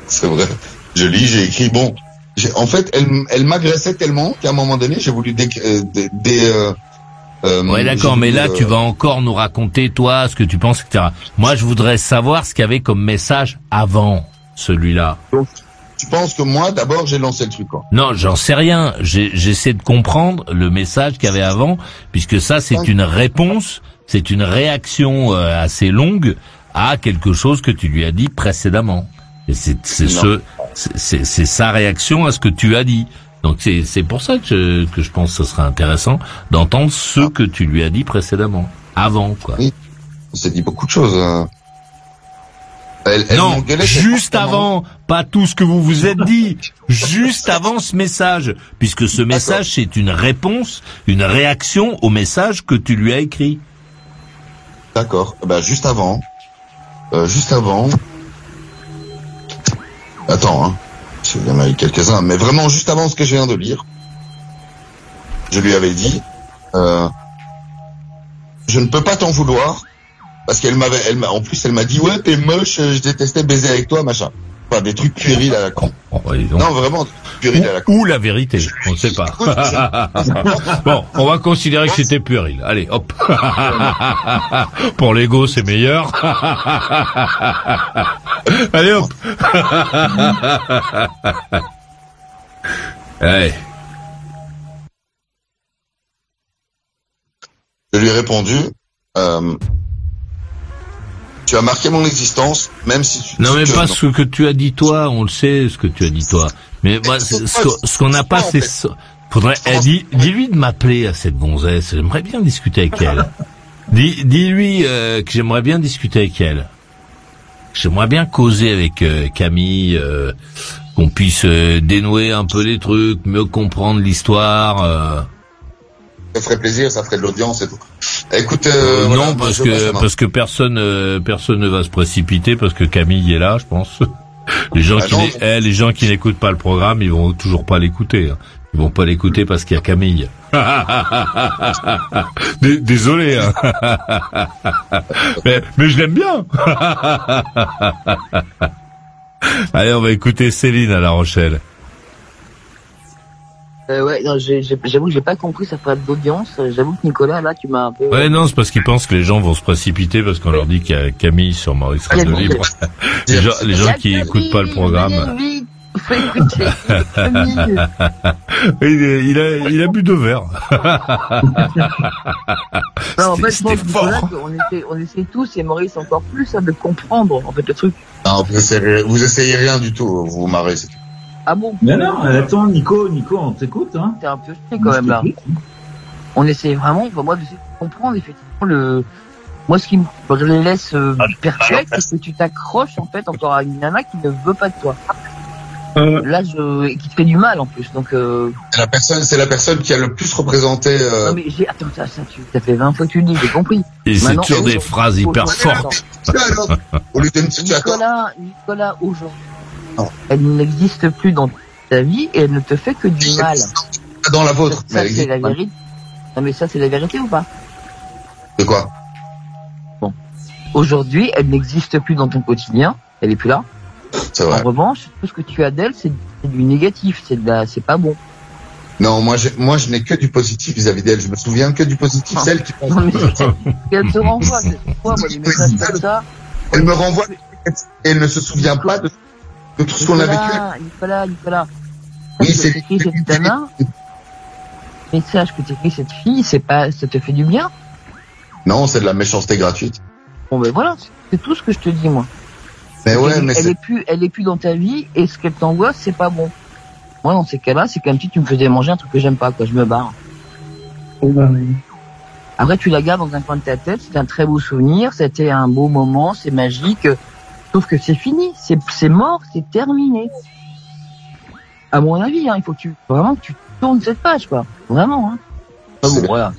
C'est vrai. Je lis, j'ai écrit, bon... En fait, elle m'agressait tellement qu'à un moment donné, j'ai voulu ouais, d'accord, mais là, tu vas encore nous raconter, toi, ce que tu penses, etc. Moi, je voudrais savoir ce qu'il y avait comme message avant celui-là. Tu penses que moi, d'abord, j'ai lancé le truc, quoi? Non, j'en sais rien. J'essaie de comprendre le message qu'il y avait avant, puisque ça, c'est une réponse, c'est une réaction assez longue à quelque chose que tu lui as dit précédemment. Et c'est sa réaction à ce que tu as dit. Donc c'est pour ça que je pense que ce serait intéressant d'entendre ce que tu lui as dit précédemment, avant, quoi. Oui, on s'est dit beaucoup de choses. Non, juste avant, pas tout ce que vous vous êtes dit, juste avant ce message, puisque ce message c'est une réponse, une réaction au message que tu lui as écrit. D'accord. Juste avant. Attends, hein. Il y en a eu quelques-uns, mais vraiment juste avant ce que je viens de lire, je lui avais dit, je ne peux pas t'en vouloir, parce en plus elle m'a dit, ouais, t'es moche, je détestais baiser avec toi, machin. Enfin, des trucs puérils à la con. Non, vraiment, des trucs puérils à la con. Ou la vérité, on ne sait pas. Bon, on va considérer que c'était puéril. Allez, hop. Pour l'ego, c'est meilleur. Allez, hop. Allez. Je lui ai répondu, tu as marqué mon existence, même si tu... Non, mais pas ce que tu as dit toi, on le sait, ce que tu as dit toi. Mais moi, ce qu'on n'a pas, c'est... Faudrait... dis-lui de m'appeler à cette gonzesse, j'aimerais bien discuter avec elle. Dis-lui que j'aimerais bien discuter avec elle. J'aimerais bien causer avec Camille, qu'on puisse dénouer un peu les trucs, mieux comprendre l'histoire... Ça ferait plaisir, ça ferait de l'audience et tout. Écoute, non, parce que personne ne va se précipiter parce que Camille est là, je pense. Les gens qui n'écoutent pas le programme, ils vont toujours pas l'écouter. Hein. Ils vont pas l'écouter parce qu'il y a Camille. Désolé. Hein. mais je l'aime bien. Allez, on va écouter Céline à La Rochelle. Ouais, non, j'avoue que j'ai pas compris, ça ferait de l'audience. J'avoue que Nicolas, là, tu m'as un peu... Ouais, non, c'est parce qu'ils pensent que les gens vont se précipiter parce qu'on leur dit qu'il y a Camille sur Maurice Radio Libre. Les gens qui écoutent pas le programme. Oui, faut écouter Camille. Il a bu 2 verres. Non, en fait, c'était fort. On essaie tous, et Maurice encore plus, de comprendre, en fait, le truc. Non, vous essayez rien du tout, vous vous marrez, c'est tout. Ah bon? Mais non, attends, Nico, on t'écoute, hein. T'es un peu chier quand même, là. On essaie vraiment, moi, d'essayer de comprendre, effectivement, moi, ce qui me laisse perplexe, c'est que tu t'accroches, en fait, encore à une nana qui ne veut pas de toi. Là, qui te fait du mal, en plus, donc, C'est la personne qui a le plus représenté, Non, mais attends, ça fait 20 fois que tu le dis, j'ai compris. Et c'est toujours des phrases hyper fortes. Nicolas, aujourd'hui, elle n'existe plus dans ta vie et elle ne te fait que du mal. Dans la vôtre. Ça, c'est la vérité. Non, mais ça, c'est la vérité ou pas? De quoi? Bon. Aujourd'hui, elle n'existe plus dans ton quotidien. Elle est plus là. C'est vrai. En revanche, tout ce que tu as d'elle, c'est du négatif. C'est pas bon. Non, moi, je n'ai que du positif vis-à-vis d'elle. Je me souviens que du positif. Celle qui pense. Non, mais elle te renvoie. C'est quoi, moi, des messages comme ça? Elle me renvoie et elle ne se souvient pas de tout ce qu'on a vécu. Nicolas. Oui, c'est écrit cette nana. Le message que t'écris cette fille, ça te fait du bien? Non, c'est de la méchanceté gratuite. Bon, ben voilà, c'est tout ce que je te dis, moi. Mais ouais, mais elle est plus dans ta vie, et ce qu'elle t'envoie, c'est pas bon. Moi, dans ces cas-là, c'est comme si tu me faisais manger un truc que j'aime pas, quoi, je me barre. Après, tu la gardes dans un coin de ta tête, c'est un très beau souvenir, c'était un beau moment, c'est magique. Sauf que c'est fini, c'est mort, c'est terminé. À mon avis, hein, il faut que tu tournes cette page, quoi. Vraiment, hein. Bon, voilà,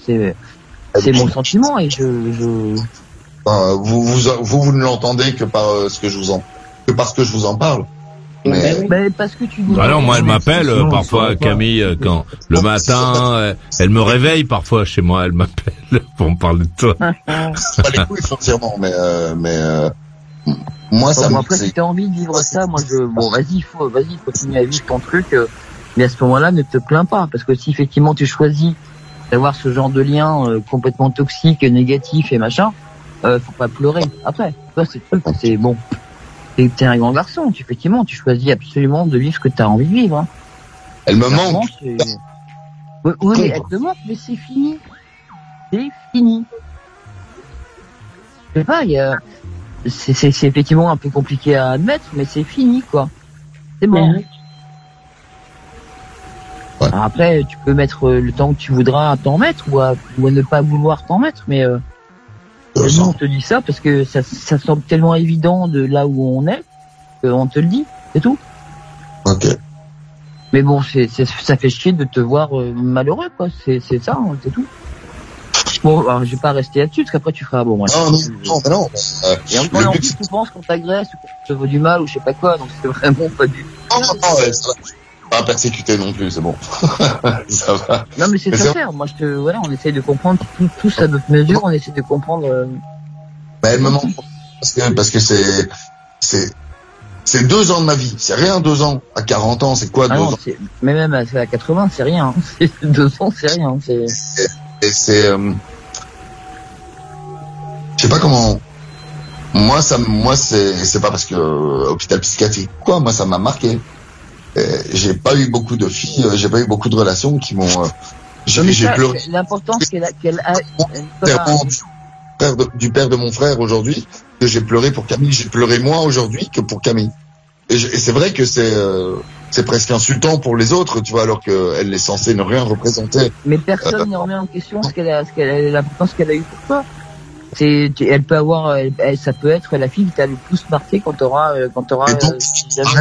C'est mon sentiment et vous ne l'entendez que par parce que je vous en parle. Mais parce que tu. Ah non, moi elle m'appelle parfois Camille quand le matin, elle me réveille parfois chez moi, elle m'appelle pour me parler de toi. Pas les couilles foncièrement, mais moi ça. Après, si t'as envie de vivre ça, moi vas-y, continue à vivre ton truc. Mais à ce moment-là, ne te plains pas, parce que si effectivement tu choisis d'avoir ce genre de lien complètement toxique, négatif et machin, faut pas pleurer. Après, toi c'est bon. T'es un grand garçon, effectivement, tu choisis absolument de vivre ce que t'as envie de vivre. Hein. Elle me manque. Oui, mais elle te manque, mais c'est fini. C'est fini. Je sais pas, c'est effectivement un peu compliqué à admettre, mais c'est fini, quoi. C'est bon. Ouais. Alors après, tu peux mettre le temps que tu voudras à t'en mettre ou à ne pas vouloir t'en mettre, mais nous on te dit ça parce que ça semble tellement évident de là où on est qu'on te le dit, c'est tout. Ok. Mais bon, ça fait chier de te voir malheureux, quoi. C'est ça, c'est tout. Bon, alors, je vais pas rester là-dessus parce qu'après tu feras bon. Non. Et encore en plus, tu penses qu'on t'agresse ou qu'on te veut du mal ou je sais pas quoi, donc c'est vraiment pas du. Non, ça va. Pas persécuté non plus, c'est bon. Ça va. Non, mais c'est sincère. Moi, on essaye de comprendre tous à notre mesure, on essaie de comprendre. Elle me manque parce que c'est 2 ans de ma vie. C'est rien, 2 ans. À 40 ans, c'est quoi 2 ans? Mais même à 80, c'est rien. 2 ans, c'est rien. Et c'est, je sais pas comment. Moi, c'est pas parce que hôpital psychiatrique quoi. Moi, ça m'a marqué. J'ai pas eu beaucoup de filles, j'ai pas eu beaucoup de relations qui m'ont. J'ai pleuré. L'importance qu'elle a. Du père de mon frère aujourd'hui, que j'ai pleuré pour Camille. J'ai pleuré moins aujourd'hui que pour Camille. Et c'est vrai que c'est presque insultant pour les autres, tu vois, alors qu'elle est censée ne rien représenter. Mais personne ne remet en question l'importance qu'elle a eu pour toi. Elle peut avoir, ça peut être la fille qui t'a le plus marqué quand t'auras. Et donc, arrête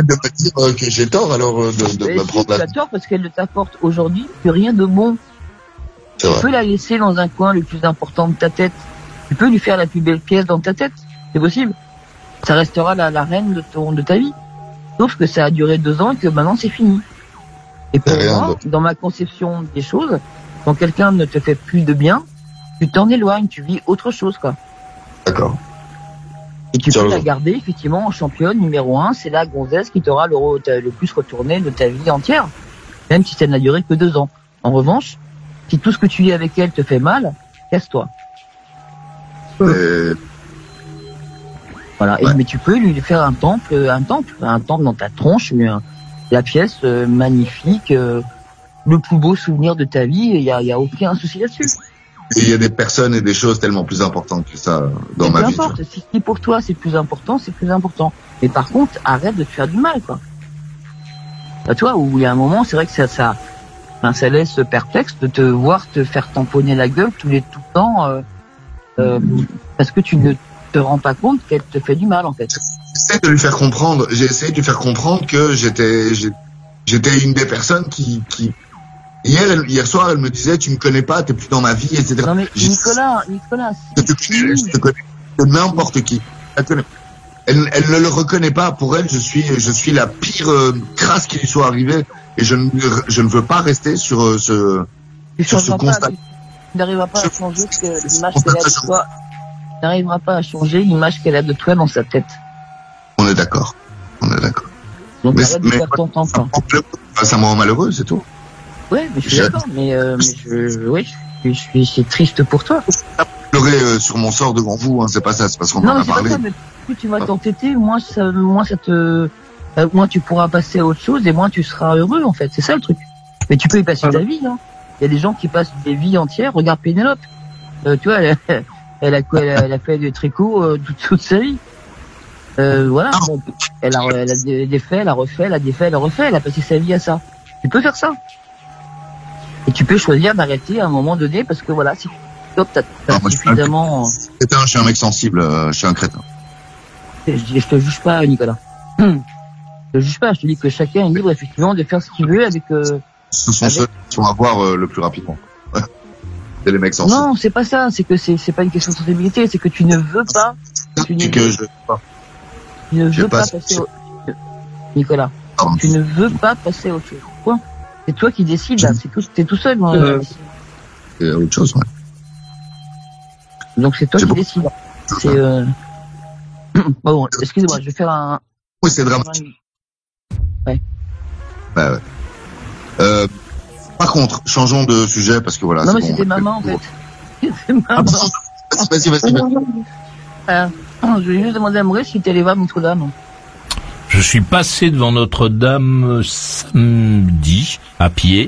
de me dire que j'ai tort alors de me prendre la. Tu as tort parce qu'elle ne t'apporte aujourd'hui que rien de bon. Tu peux la laisser dans un coin le plus important de ta tête. Tu peux lui faire la plus belle pièce dans ta tête. C'est possible. Ça restera la reine de ta vie. Sauf que ça a duré 2 ans et que maintenant c'est fini. Et pour moi, dans ma conception des choses, quand quelqu'un ne te fait plus de bien, tu t'en éloignes, tu vis autre chose, quoi. D'accord. Et tu peux la garder, effectivement, en championne numéro 1, c'est la gonzesse qui t'aura le plus retourné de ta vie entière. Même si ça n'a duré que 2 ans. En revanche, si tout ce que tu vis avec elle te fait mal, casse-toi. Voilà. Ouais. Mais tu peux lui faire un temple dans ta tronche, la pièce magnifique, le plus beau souvenir de ta vie, il y a aucun souci là-dessus. Et il y a des personnes et des choses tellement plus importantes que ça dans ma vie. Peu importe, si pour toi c'est plus important, c'est plus important. Mais par contre, arrête de te faire du mal, quoi. À toi, où il y a un moment, c'est vrai que ça laisse perplexe de te voir te faire tamponner la gueule tout le temps, parce que tu ne te rends pas compte qu'elle te fait du mal, en fait. J'ai essayé de lui faire comprendre que j'étais une des personnes qui hier soir, elle me disait, tu me connais pas, t'es plus dans ma vie, etc. Non mais Nicolas, je te connais de n'importe qui. Elle ne le reconnaît pas. Pour elle, je suis la pire crasse qui lui soit arrivée, et je ne veux pas rester sur ce constat. Tu n'arriveras pas à changer l'image qu'elle a de toi. Tu n'arriveras pas à changer l'image qu'elle a de toi dans sa tête. On est d'accord. Donc arrête de perdre ton temps. Ça me rend malheureux, c'est tout. Ouais, mais je suis d'accord, je suis triste pour toi. Pleurer sur mon sort devant vous, hein, c'est pas ça, c'est parce qu'on en a parlé. Non, mais plus tu vas t'entêter, moins tu pourras passer à autre chose et moins tu seras heureux, en fait. C'est ça le truc. Mais tu peux y passer ta vie, hein. Il y a des gens qui passent des vies entières. Regarde Pénélope. Tu vois, elle a fait du tricot toute sa vie. Voilà. Bon, elle a défait, elle a refait, elle a défait, elle a refait. Elle a passé sa vie à ça. Tu peux faire ça. Et tu peux choisir d'arrêter à un moment donné parce que voilà, si t'as suffisamment. Je suis un mec sensible, je suis un crétin. Je te juge pas, Nicolas. Je te juge pas, je te dis que chacun est libre effectivement de faire ce qu'il veut avec. Ce sont ceux qui vont avoir le plus rapidement. Ouais. Et les mecs s'en foutent. Non, c'est pas ça. C'est que c'est pas une question de sensibilité. C'est que tu ne veux pas. Tu ne veux pas passer au... Nicolas, tu ne veux pas passer à autre chose. Point. C'est toi qui décides, là. C'est tout seul. C'est autre chose, ouais. Donc c'est toi qui décides. C'est bon, excusez-moi, je vais faire un... Oui, c'est dramatique. Ouais. Par contre, changeons de sujet parce que voilà. Non, mais c'était maman, en fait. C'était maman. Vas-y. Je voulais juste demander à Maurice si t'es allé voir Notre-Dame. Je suis passé devant Notre-Dame samedi, à pied.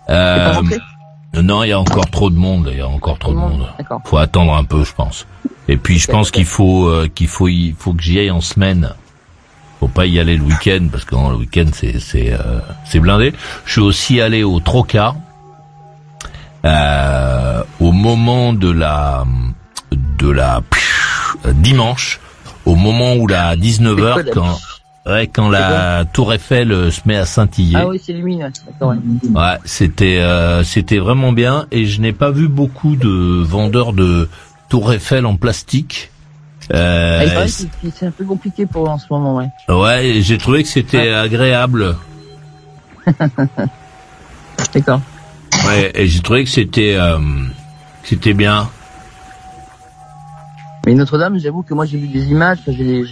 Non, il y a encore trop de monde. D'accord. Faut attendre un peu, je pense. Et puis, je pense qu'il faut que j'y aille en semaine. Faut pas y aller le week-end, parce que le week-end, c'est blindé. Je suis aussi allé au Trocar, au moment de la dimanche, au moment où à 19h, quand la Tour Eiffel se met à scintiller. Ah oui, c'est lumineux, d'accord, ouais. Ouais, c'était vraiment bien, et je n'ai pas vu beaucoup de vendeurs de Tour Eiffel en plastique. C'est un peu compliqué pour eux en ce moment, ouais. Ouais, j'ai trouvé que c'était agréable. D'accord. Ouais, et j'ai trouvé que c'était bien. Mais Notre-Dame, j'avoue que moi j'ai vu des images, j'ai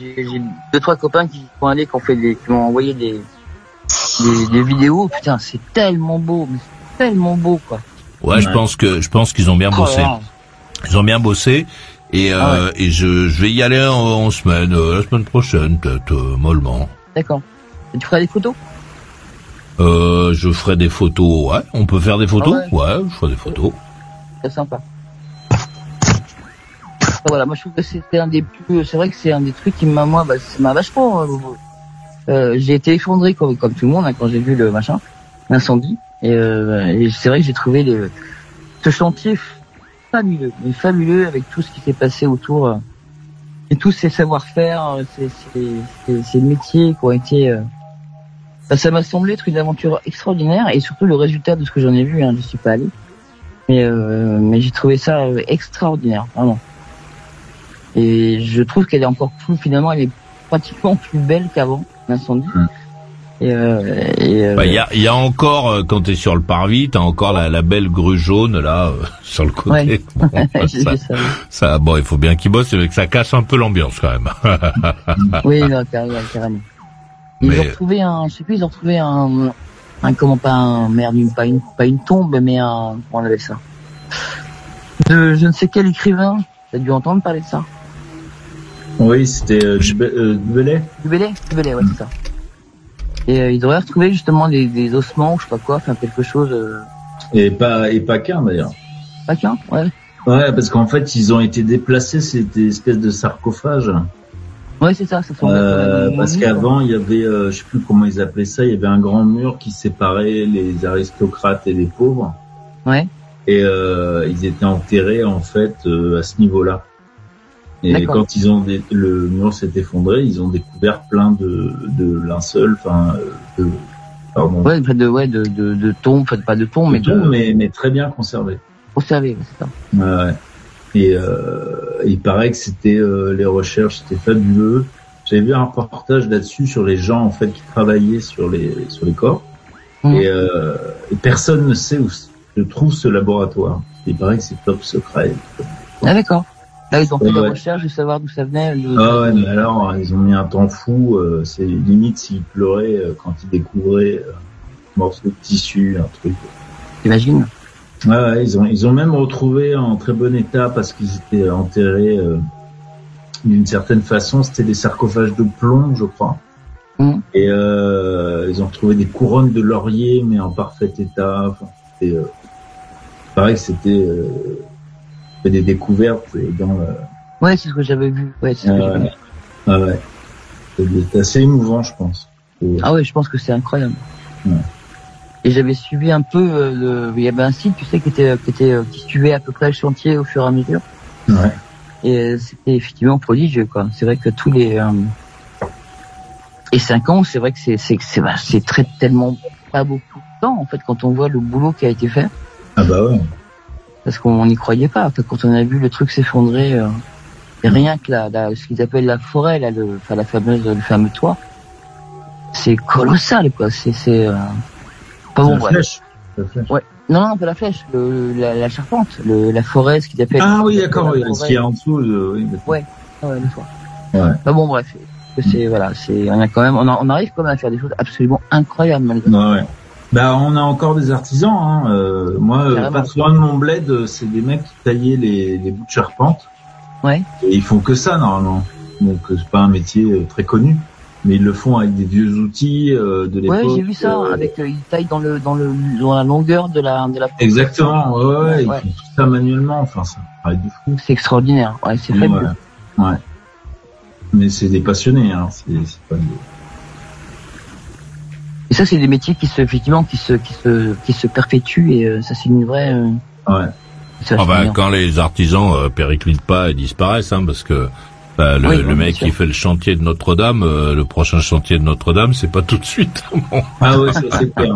2-3 copains qui sont allés, qui m'ont envoyé des vidéos. Putain, c'est tellement beau, mais c'est tellement beau, quoi. Ouais, je pense qu'ils ont bien bossé. Ils ont bien bossé. Et je vais y aller en semaine, la semaine prochaine, peut-être, mollement. D'accord. Et tu feras des photos? Je ferai des photos, ouais. On peut faire des photos? Ouais, je ferai des photos. C'est sympa. Voilà, moi je trouve que c'était c'est vrai que c'est un des trucs qui ça m'a vachement, j'ai été effondré comme tout le monde, hein, quand j'ai vu l'incendie. Et c'est vrai que j'ai trouvé ce chantier fabuleux avec tout ce qui s'est passé autour, et tous ces savoir-faire, ces métiers qui ont été, ça m'a semblé être une aventure extraordinaire, et surtout le résultat de ce que j'en ai vu, hein, je suis pas allé, mais j'ai trouvé ça extraordinaire, vraiment. Et je trouve qu'elle est encore plus, finalement, elle est pratiquement plus belle qu'avant l'incendie. Il y a encore, quand t'es sur le parvis, t'as encore la belle grue jaune là sur le côté. Ouais. Ça, bon, il faut bien qu'ils bossent, mais que ça casse un peu l'ambiance quand même. Oui, non, carrément. Ils ont retrouvé pas une tombe, mais comment on appelle ça, de je ne sais quel écrivain. T'as dû entendre parler de ça. Oui, c'était Dubélé. Dubélé, ouais, c'est ça. Et ils auraient retrouvé justement des ossements ou je sais pas quoi, enfin quelque chose. Et pas qu'un d'ailleurs. Pas qu'un, ouais. Ouais, parce qu'en fait ils ont été déplacés, c'était une espèce de sarcophage. Ouais, c'est ça. Parce qu'avant il y avait, je sais plus comment ils appelaient ça, il y avait un grand mur qui séparait les aristocrates et les pauvres. Ouais. Et ils étaient enterrés en fait à ce niveau-là. Et d'accord. Quand le mur s'est effondré, ils ont découvert plein de linceuls, Ouais, de tombes, pas de tombes, mais très bien conservés. Conservés, c'est ça. Ouais. Et il paraît que c'était les recherches, c'était fabuleux. J'avais vu un reportage là-dessus sur les gens en fait qui travaillaient sur les corps. Et personne ne sait où se trouve ce laboratoire. Il paraît que c'est top secret. Ah d'accord. Là ils ont fait des recherches de savoir d'où ça venait. Ah ouais, mais alors ils ont mis un temps fou. C'est limite s'ils pleuraient quand ils découvraient un morceau de tissu, un truc. T'imagines? Ouais, ils ont même retrouvé en très bon état parce qu'ils étaient enterrés d'une certaine façon. C'était des sarcophages de plomb, je crois. Et ils ont retrouvé des couronnes de laurier, mais en parfait état. Enfin, c'était pareil que c'était des découvertes dans. Ouais, c'est ce que j'avais vu. Ouais, c'est ouais. C'est assez émouvant, je pense. Ah ouais, je pense que c'est incroyable. Ouais. Et j'avais suivi un peu il y avait un site, tu sais, qui suivait à peu près le chantier au fur et à mesure. Ouais. Et c'était effectivement prodigieux, quoi. C'est vrai que tous les et 5 ans, c'est vrai que c'est tellement pas beaucoup de temps en fait quand on voit le boulot qui a été fait. Ah bah ouais. parce qu'on n'y croyait pas. Quand on a vu le truc s'effondrer, et rien que ce qu'ils appellent la forêt, là, le fameux toit, c'est colossal, quoi. C'est pas bon, bref. Flèche. Ouais. Non, pas la flèche, la charpente, la forêt, ce qu'ils appellent. Ah oui, d'accord, oui, ce qu'il y a en dessous, oui. Ouais, le toit. Ouais. Pas bon, bref. On arrive quand même à faire des choses absolument incroyables, malgré tout. Ouais. Bah, on a encore des artisans, hein. Moi, pas très loin de mon bled, c'est des mecs qui taillaient les bouts de charpente. Ouais. Et ils font que ça, normalement. Donc, c'est pas un métier très connu. Mais ils le font avec des vieux outils, de l'époque. Ouais, j'ai vu ça, ils taillent dans la longueur de la Exactement, ouais. Ils font tout ça manuellement, enfin, ça paraît de fou. C'est extraordinaire. Ouais, c'est fabuleux. Ouais. Mais c'est des passionnés, hein. C'est pas des... Et ça, c'est des métiers qui se perpétuent, et ça, c'est une vraie. Ouais. Quand les artisans périclitent pas et disparaissent, hein, parce que le mec qui fait le chantier de Notre-Dame, le prochain chantier de Notre-Dame, c'est pas tout de suite. Bon. Ah ouais, ça c'est clair.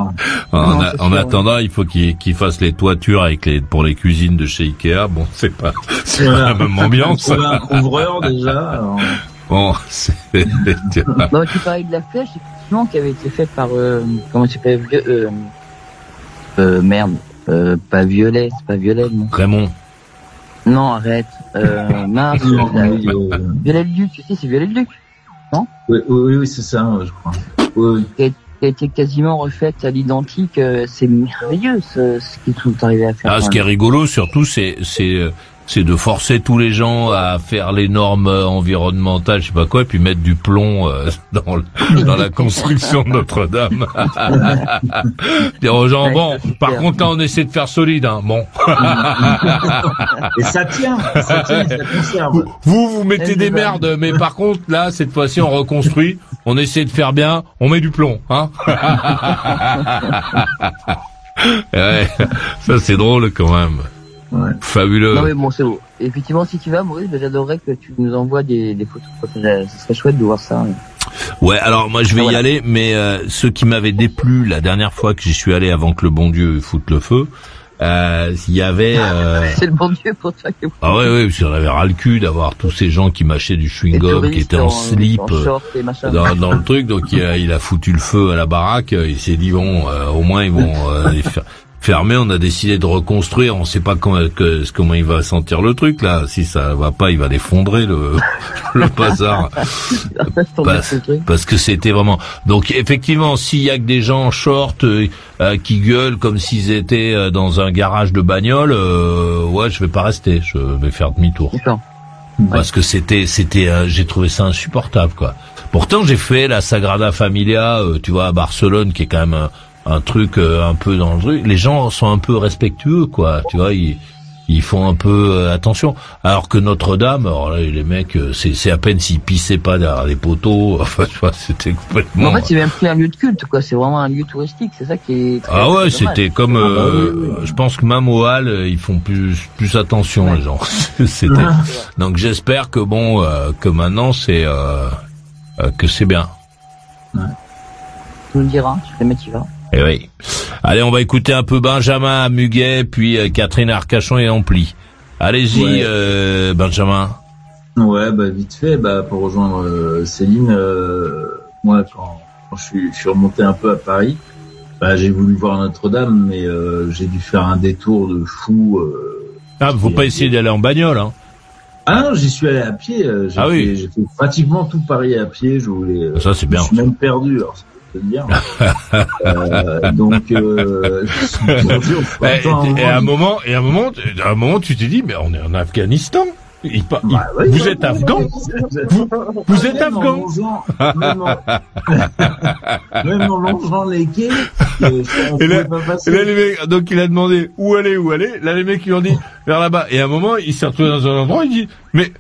En attendant, il faut qu'il fasse les toitures pour les cuisines de chez Ikea. Bon, c'est pas la même ambiance. On a un couvreur déjà. Alors... Bon, c'est. Non, tu parlais de la flèche, effectivement, qui avait été faite par comment tu s'appelle pas Violet, c'est pas Violet, non. Raymond. Non, arrête. Mince. Violet le Duc, tu sais, c'est Violet le Duc, non? Oui, c'est ça, je crois. Oui. Qui a été quasiment refaite à l'identique. C'est merveilleux, ce qu'ils sont arrivés à faire. Ah, ce qui est rigolo, surtout, c'est de forcer tous les gens à faire les normes environnementales, je sais pas quoi, et puis mettre du plomb dans la construction de Notre-Dame. Dire aux gens, bon, par contre là on essaie de faire solide, hein, bon. Et ça tient, ça conserve. Vous mettez des merdes, mais par contre là, cette fois-ci on reconstruit, on essaie de faire bien, on met du plomb, hein. Ouais, ça c'est drôle quand même. Ouais. Fabuleux. Non mais bon, c'est beau. Effectivement, si tu vas, Maurice, j'adorerais que tu nous envoies des photos. Ce serait chouette de voir ça. Ouais, alors moi je vais y aller, mais ce qui m'avait déplu la dernière fois que j'y suis allé avant que le bon Dieu foute le feu, il y avait... C'est le bon Dieu pour toi. Ah ouais, parce qu'on avait ras le cul d'avoir tous ces gens qui mâchaient du chewing-gum, qui étaient en slip dans le truc, donc il a foutu le feu à la baraque, il s'est dit bon, au moins ils vont les faire... Fermé, on a décidé de reconstruire. On sait pas comment il va sentir le truc là. Si ça va pas, il va l'effondrer le bazar. Parce que c'était vraiment. Donc effectivement, s'il y a que des gens en short qui gueulent comme s'ils étaient dans un garage de bagnole, ouais, je vais pas rester. Je vais faire demi-tour. Parce que c'était, j'ai trouvé ça insupportable quoi. Pourtant, j'ai fait la Sagrada Familia, tu vois, à Barcelone, qui est quand même un truc un peu dans le truc. Les gens sont un peu respectueux quoi, tu vois, ils font un peu attention. Alors que Notre-Dame, alors là, les mecs, c'est à peine s'ils pissaient pas derrière les poteaux. Enfin, tu vois, c'était complètement. En fait, c'est même plus un lieu de culte quoi, c'est vraiment un lieu touristique, c'est ça qui est. Ah ouais, c'était comme, je pense que même au Hall, ils font plus attention les gens. C'était. Donc j'espère que bon, que maintenant que c'est bien. Ouais. Tu nous le diras, tu le tu vas. Eh oui. Allez, on va écouter un peu Benjamin Muguet, puis Catherine Arcachon et Ampli. Allez-y, Benjamin. Ouais, vite fait, pour rejoindre Céline, moi, quand je suis remonté un peu à Paris, j'ai voulu voir Notre-Dame, mais j'ai dû faire un détour de fou. Faut pas essayer d'aller en bagnole, hein. Ah non, j'y suis allé à pied. J'ai fait pratiquement tout Paris à pied. Je voulais. Ça c'est bien. Je suis même perdu. Alors, te dire. Donc, et à un moment, tu t'es dit, mais on est en Afghanistan. Vous êtes afghan? Vous êtes afghan? Même en longeant les quais, et là, les mecs, donc il a demandé où aller. Là, les mecs, ils ont dit vers là-bas. Et à un moment, il s'est retrouvé dans un endroit, il dit, mais,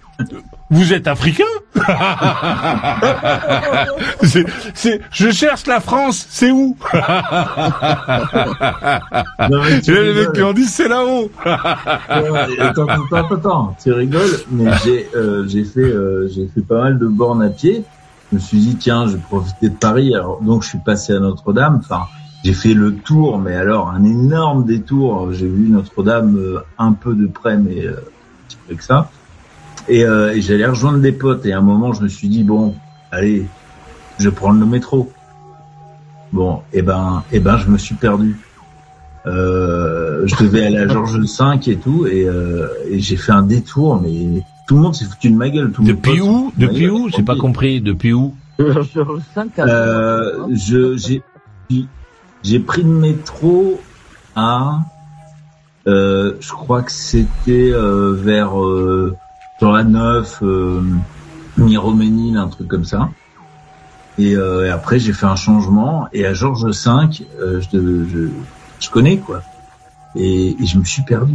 vous êtes africain? Je cherche la France, c'est où? Non, et là, les mecs qui ont dit, c'est là-haut. Attends, tu rigoles, mais j'ai fait pas mal de bornes à pied. Je me suis dit, tiens, je vais profiter de Paris. Alors, donc, je suis passé à Notre-Dame. Enfin, J'ai fait le tour, mais alors un énorme détour. J'ai vu Notre-Dame un peu de près, mais petit peu que ça. Et j'allais rejoindre des potes. Et à un moment, je me suis dit bon, allez, je vais prendre le métro. Bon, et ben, je me suis perdu. Je devais aller à Georges V et tout, et j'ai fait un détour, mais tout le monde s'est foutu de ma gueule. Depuis où J'ai pas compris. Depuis où Georges V. J'ai pris le métro à, je crois que c'était vers sur la 9, Miroménil, un truc comme ça. Et après j'ai fait un changement, et à Georges V, je connais quoi. Et je me suis perdu.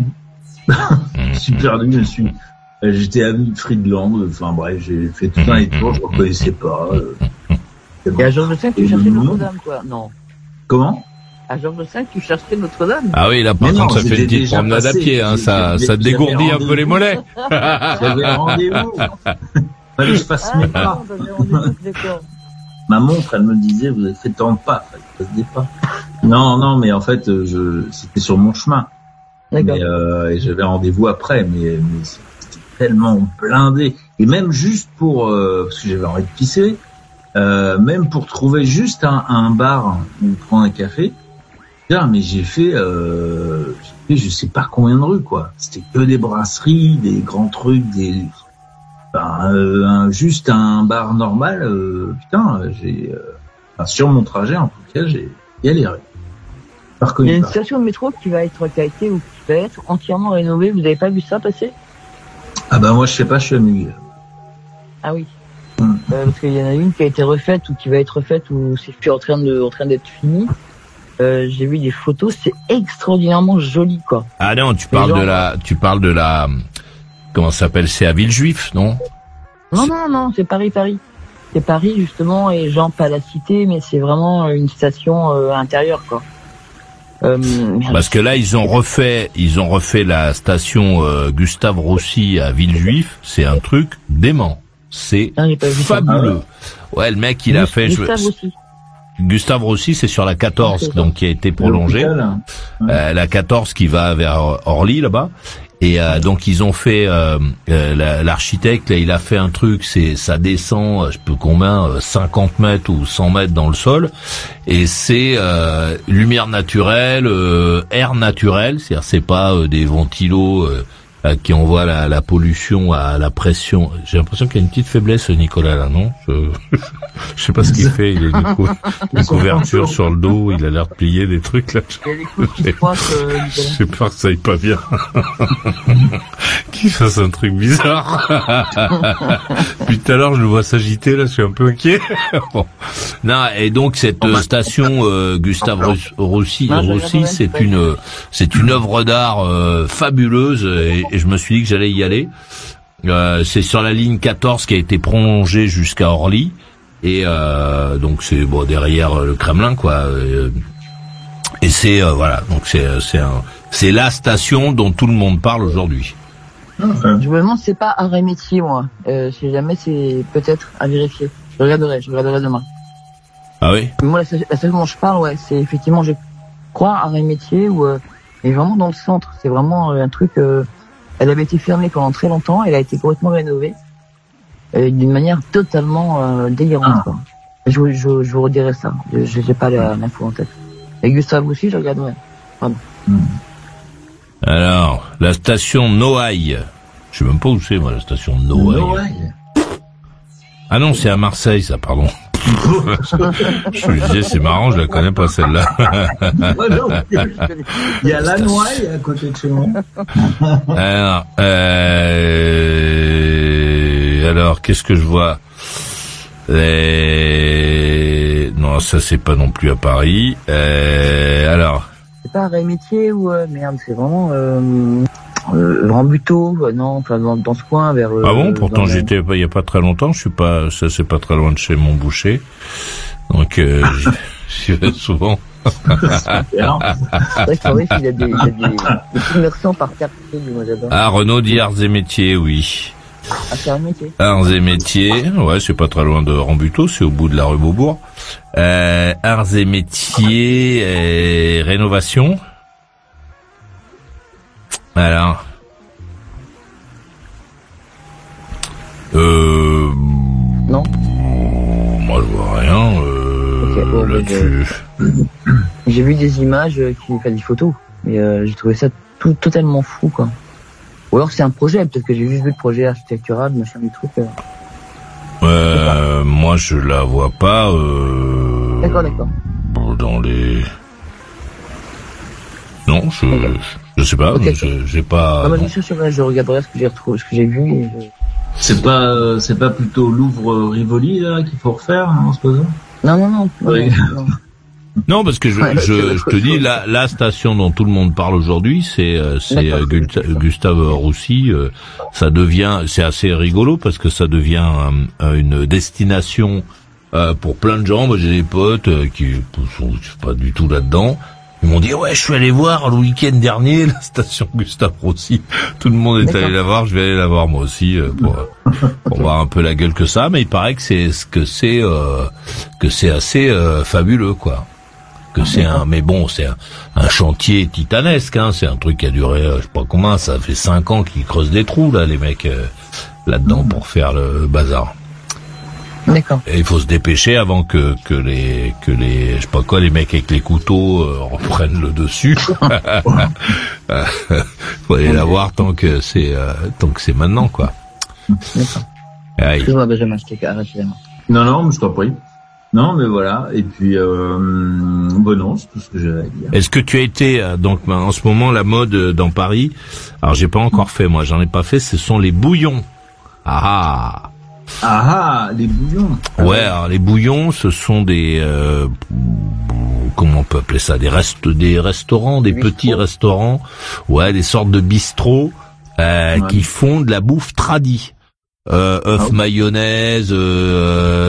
J'étais à Friedland, enfin bref, j'ai fait tout un détour, je ne reconnaissais pas. Et à Georges V, tu cherchais Notre-Dame, quoi? Non. Comment? À Georges V, tu cherchais Notre-Dame? Ah oui, là par contre, ça fait une petite promenade à pied, hein, ça dégourdit un peu les mollets. J'avais rendez-vous. Fallait que je fasse mes pas. Ma montre, elle me disait, vous avez fait tant de pas, fallait que je fasse des pas. Non, mais en fait, c'était sur mon chemin. D'accord. Et j'avais rendez-vous après, mais c'était tellement blindé. Et même juste pour, parce que j'avais envie de pisser, même pour trouver juste un bar où prendre un café, mais j'ai fait je sais pas combien de rues, quoi. C'était que des brasseries, des grands trucs, juste un bar normal, sur mon trajet, en tout cas, j'ai galéré. Il y a une station de métro qui va être entièrement rénovée. Vous avez pas vu ça passer? Ah ben moi je sais pas, je suis à Muguet. Ah oui. Parce qu'il y en a une qui a été refaite ou qui va être refaite ou c'est plus en train d'être fini. J'ai vu des photos, c'est extraordinairement joli, quoi. Ah non, tu parles de la comment ça s'appelle? C'est à Villejuif, non? Non, c'est Paris. C'est Paris justement, et genre pas la cité, mais c'est vraiment une station intérieure, quoi. Parce que là ils ont refait la station Gustave Roussy à Villejuif, c'est un truc dément. C'est fabuleux. Ouais, le mec il a fait Gustave Roussy, c'est sur la 14, donc qui a été prolongée. La 14 qui va vers Orly là-bas. Et donc ils ont fait l'architecte là, il a fait un truc, ça descend, je peux combien, 50 mètres ou 100 mètres dans le sol, et c'est lumière naturelle, air naturel, c'est-à-dire c'est pas des ventilos qui envoient la pollution à la pression. J'ai l'impression qu'il y a une petite faiblesse, Nicolas, là, non? Je sais pas ce qu'il fait, il a une couverture sur le dos, il a l'air de plier des trucs, là. J'ai peur que ça aille pas bien. Qu'il fasse un truc bizarre. Puis tout à l'heure, je le vois s'agiter, là, je suis un peu inquiet. Bon. Non, et donc, cette station, Gustave Roussy, c'est une œuvre d'art, fabuleuse, et je me suis dit que j'allais y aller. C'est sur la ligne 14 qui a été prolongée jusqu'à Orly, et donc c'est derrière le Kremlin, quoi. Et c'est voilà, donc c'est la station dont tout le monde parle aujourd'hui. Je me demande si c'est pas arrêt métier, moi. Si jamais c'est peut-être à vérifier. Je regarderai demain. Ah oui. Moi, la station dont je parle, ouais, c'est effectivement, je crois, arrêt métier, ou mais vraiment dans le centre. C'est vraiment un truc. Elle avait été fermée pendant très longtemps, elle a été complètement rénovée d'une manière totalement délirante. Quoi. Je vous redirai ça, je n'ai pas l'info en tête. Et Gustave aussi, je regarderai. Pardon. Alors, la station Noailles. Je sais même pas où c'est, moi, la station Noailles. Ah non, c'est à Marseille, ça, pardon. Je me disais, c'est marrant, je la connais pas celle-là. Il y a la Noaille à côté de chez moi. Alors, qu'est-ce que je vois? Non, ça c'est pas non plus à Paris. Alors. C'est pas arrêt métier ou merde, c'est vraiment Rambuteau, non, enfin dans ce coin vers. Ah bon, pourtant j'étais il y a pas très longtemps, ça c'est pas très loin de chez mon boucher, donc j'y vais souvent. C'est vrai qu'il y a des commerçants par quartier, moi j'adore. Ah, Renaud Diarz et Métiers, oui. Ah, c'est un métier. Arts et métiers, ouais, c'est pas très loin de Rambuteau, c'est au bout de la rue Beaubourg. Arts et métiers, rénovation. Alors. Non. Moi, je vois rien, Okay, bon, là-dessus. J'ai vu des images qui fait des photos, mais j'ai trouvé ça totalement fou, quoi. Ou alors c'est un projet, peut-être que j'ai juste vu le projet architectural, machin du truc. Moi, je la vois pas, D'accord. dans les... Non, je sais pas, Okay. j'ai pas... Ah, bah, je regarderai ce que j'ai retrouvé, ce que j'ai vu. Et C'est pas plutôt Louvre-Rivoli, là, qu'il faut refaire, hein, en se posant? Non. Oui. Non. Non, parce que je te dis, la station dont tout le monde parle aujourd'hui, c'est Gustave Roussy. Ça devient, c'est assez rigolo parce que ça devient une destination pour plein de gens. Moi, j'ai des potes qui sont pas du tout là-dedans. Ils m'ont dit, ouais, je suis allé voir le week-end dernier la station Gustave Roussy. Tout le monde est allé la voir. Je vais aller la voir moi aussi pour voir un peu la gueule que ça. Mais il paraît que c'est assez fabuleux, quoi. Mais bon, c'est un chantier titanesque, hein. C'est un truc qui a duré, je sais pas combien, ça fait 5 ans qu'ils creusent des trous, là, les mecs, là-dedans pour faire le bazar. D'accord. Et il faut se dépêcher avant que les, je sais pas quoi, les mecs avec les couteaux, reprennent le dessus. Faut aller la voir tant que c'est maintenant, quoi. D'accord. Aïe. Excuse-moi, Benjamin, je t'ai arrêté. Non, mais je t'en prie. Non, mais voilà. Et puis, non, c'est tout ce que j'avais à dire. Est-ce que tu as été, donc, en ce moment, la mode dans Paris, alors j'ai pas encore fait, moi, j'en ai pas fait, ce sont les bouillons. Les bouillons. Ouais, alors les bouillons, ce sont des, comment on peut appeler ça, des restaurants, des petits restaurants, ouais, des sortes de bistrots, qui font de la bouffe tradie. Œufs, mayonnaise,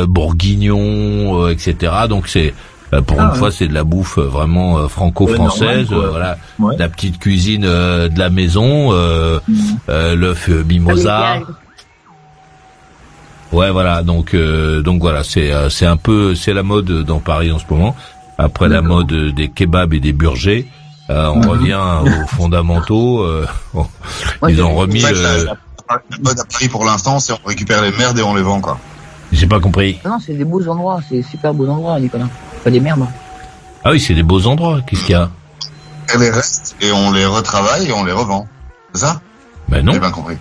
bourguignon, etc. Donc c'est pour une fois c'est de la bouffe vraiment franco-française, normal, voilà, la petite cuisine de la maison, l'œuf mimosa. Ouais, voilà, donc voilà, c'est c'est la mode dans Paris en ce moment. Après la mode des kebabs et des burgers, on revient aux fondamentaux. Ils ont remis La mode à Paris pour l'instant, c'est on récupère les merdes et on les vend, quoi. J'ai pas compris. Non, c'est des beaux endroits, c'est super beaux endroits, Nicolas. Pas des merdes. Ah oui, c'est des beaux endroits. Qu'est-ce qu'il y a? Et les restes, et on les retravaille et on les revend. C'est ça? Ben non. J'ai bien compris.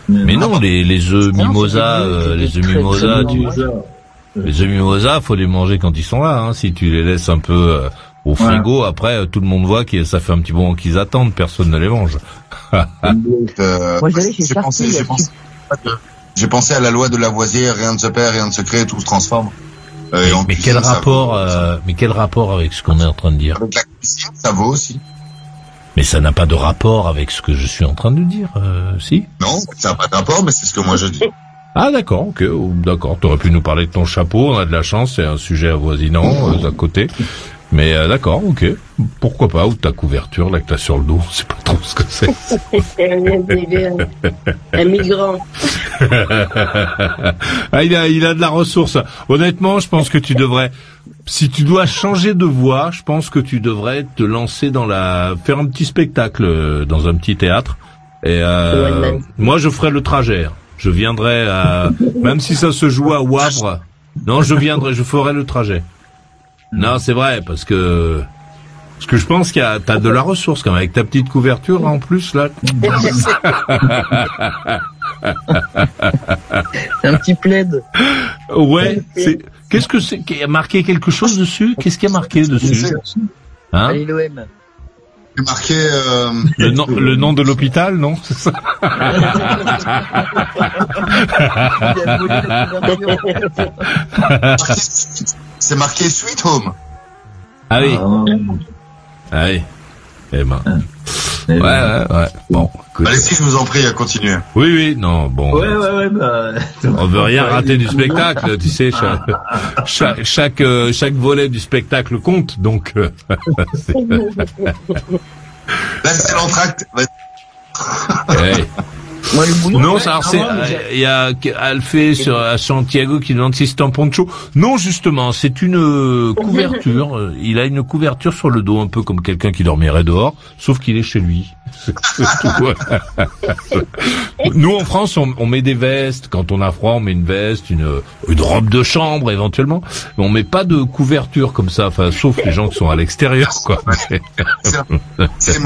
Mais non, les œufs mimosa, les œufs mimosa, faut les manger quand ils sont là, hein. Si tu les laisses un peu au frigo, après tout le monde voit que ça fait un petit moment qu'ils attendent, personne ne les mange. Moi, j'allais chez j'ai pensé à la loi de Lavoisier, rien ne se perd, rien ne se crée, tout se transforme. Mais quel rapport avec ce qu'on est en train de dire? Avec la cuisine, ça vaut aussi. Mais ça n'a pas de rapport avec ce que je suis en train de dire, si? Non, ça n'a pas de rapport, mais c'est ce que moi je dis. Ah d'accord, ok, d'accord. T'aurais pu nous parler de ton chapeau, on a de la chance, c'est un sujet avoisinant d'à côté. Mais d'accord, ok, pourquoi pas, ou ta couverture là que t'as sur le dos, c'est pas trop ce que c'est. Un migrant. Ah, il a de la ressource. Honnêtement, je pense que tu devrais, si tu dois changer de voix, je pense que tu devrais te lancer faire un petit spectacle dans un petit théâtre. Et moi, je ferai le trajet. Je viendrai, même si ça se joue à Wavre. Non, je ferai le trajet. Non, c'est vrai, parce que je pense t'as de la ressource quand même, avec ta petite couverture, là, en plus, là. C'est un petit plaid. Ouais, qu'est-ce que c'est? Il y a marqué quelque chose dessus? Qu'est-ce qu'il y a marqué dessus? Hein? Allez, l'OM. C'est marqué, le nom de l'hôpital, non? C'est ça? c'est marqué Sweet Home. Ah oui. Ah oui. Eh ben. Ouais. Bon. Écoute. Allez, si je vous en prie, continuez. Oui, non, bon. Ouais, bah. On veut rien rater du spectacle, tu sais, chaque volet du spectacle compte, donc, Là, c'est l'entracte. Ouais. Moi, le bouillon. Non, ça, il y a Alphée à Santiago qui demande si c'est un poncho. Non, justement, c'est une couverture. Il a une couverture sur le dos, un peu comme quelqu'un qui dormirait dehors, sauf qu'il est chez lui. Nous, en France, on met des vestes. Quand on a froid, on met une veste, une robe de chambre, éventuellement. Mais on met pas de couverture comme ça, enfin, sauf les gens qui sont à l'extérieur, quoi. Mais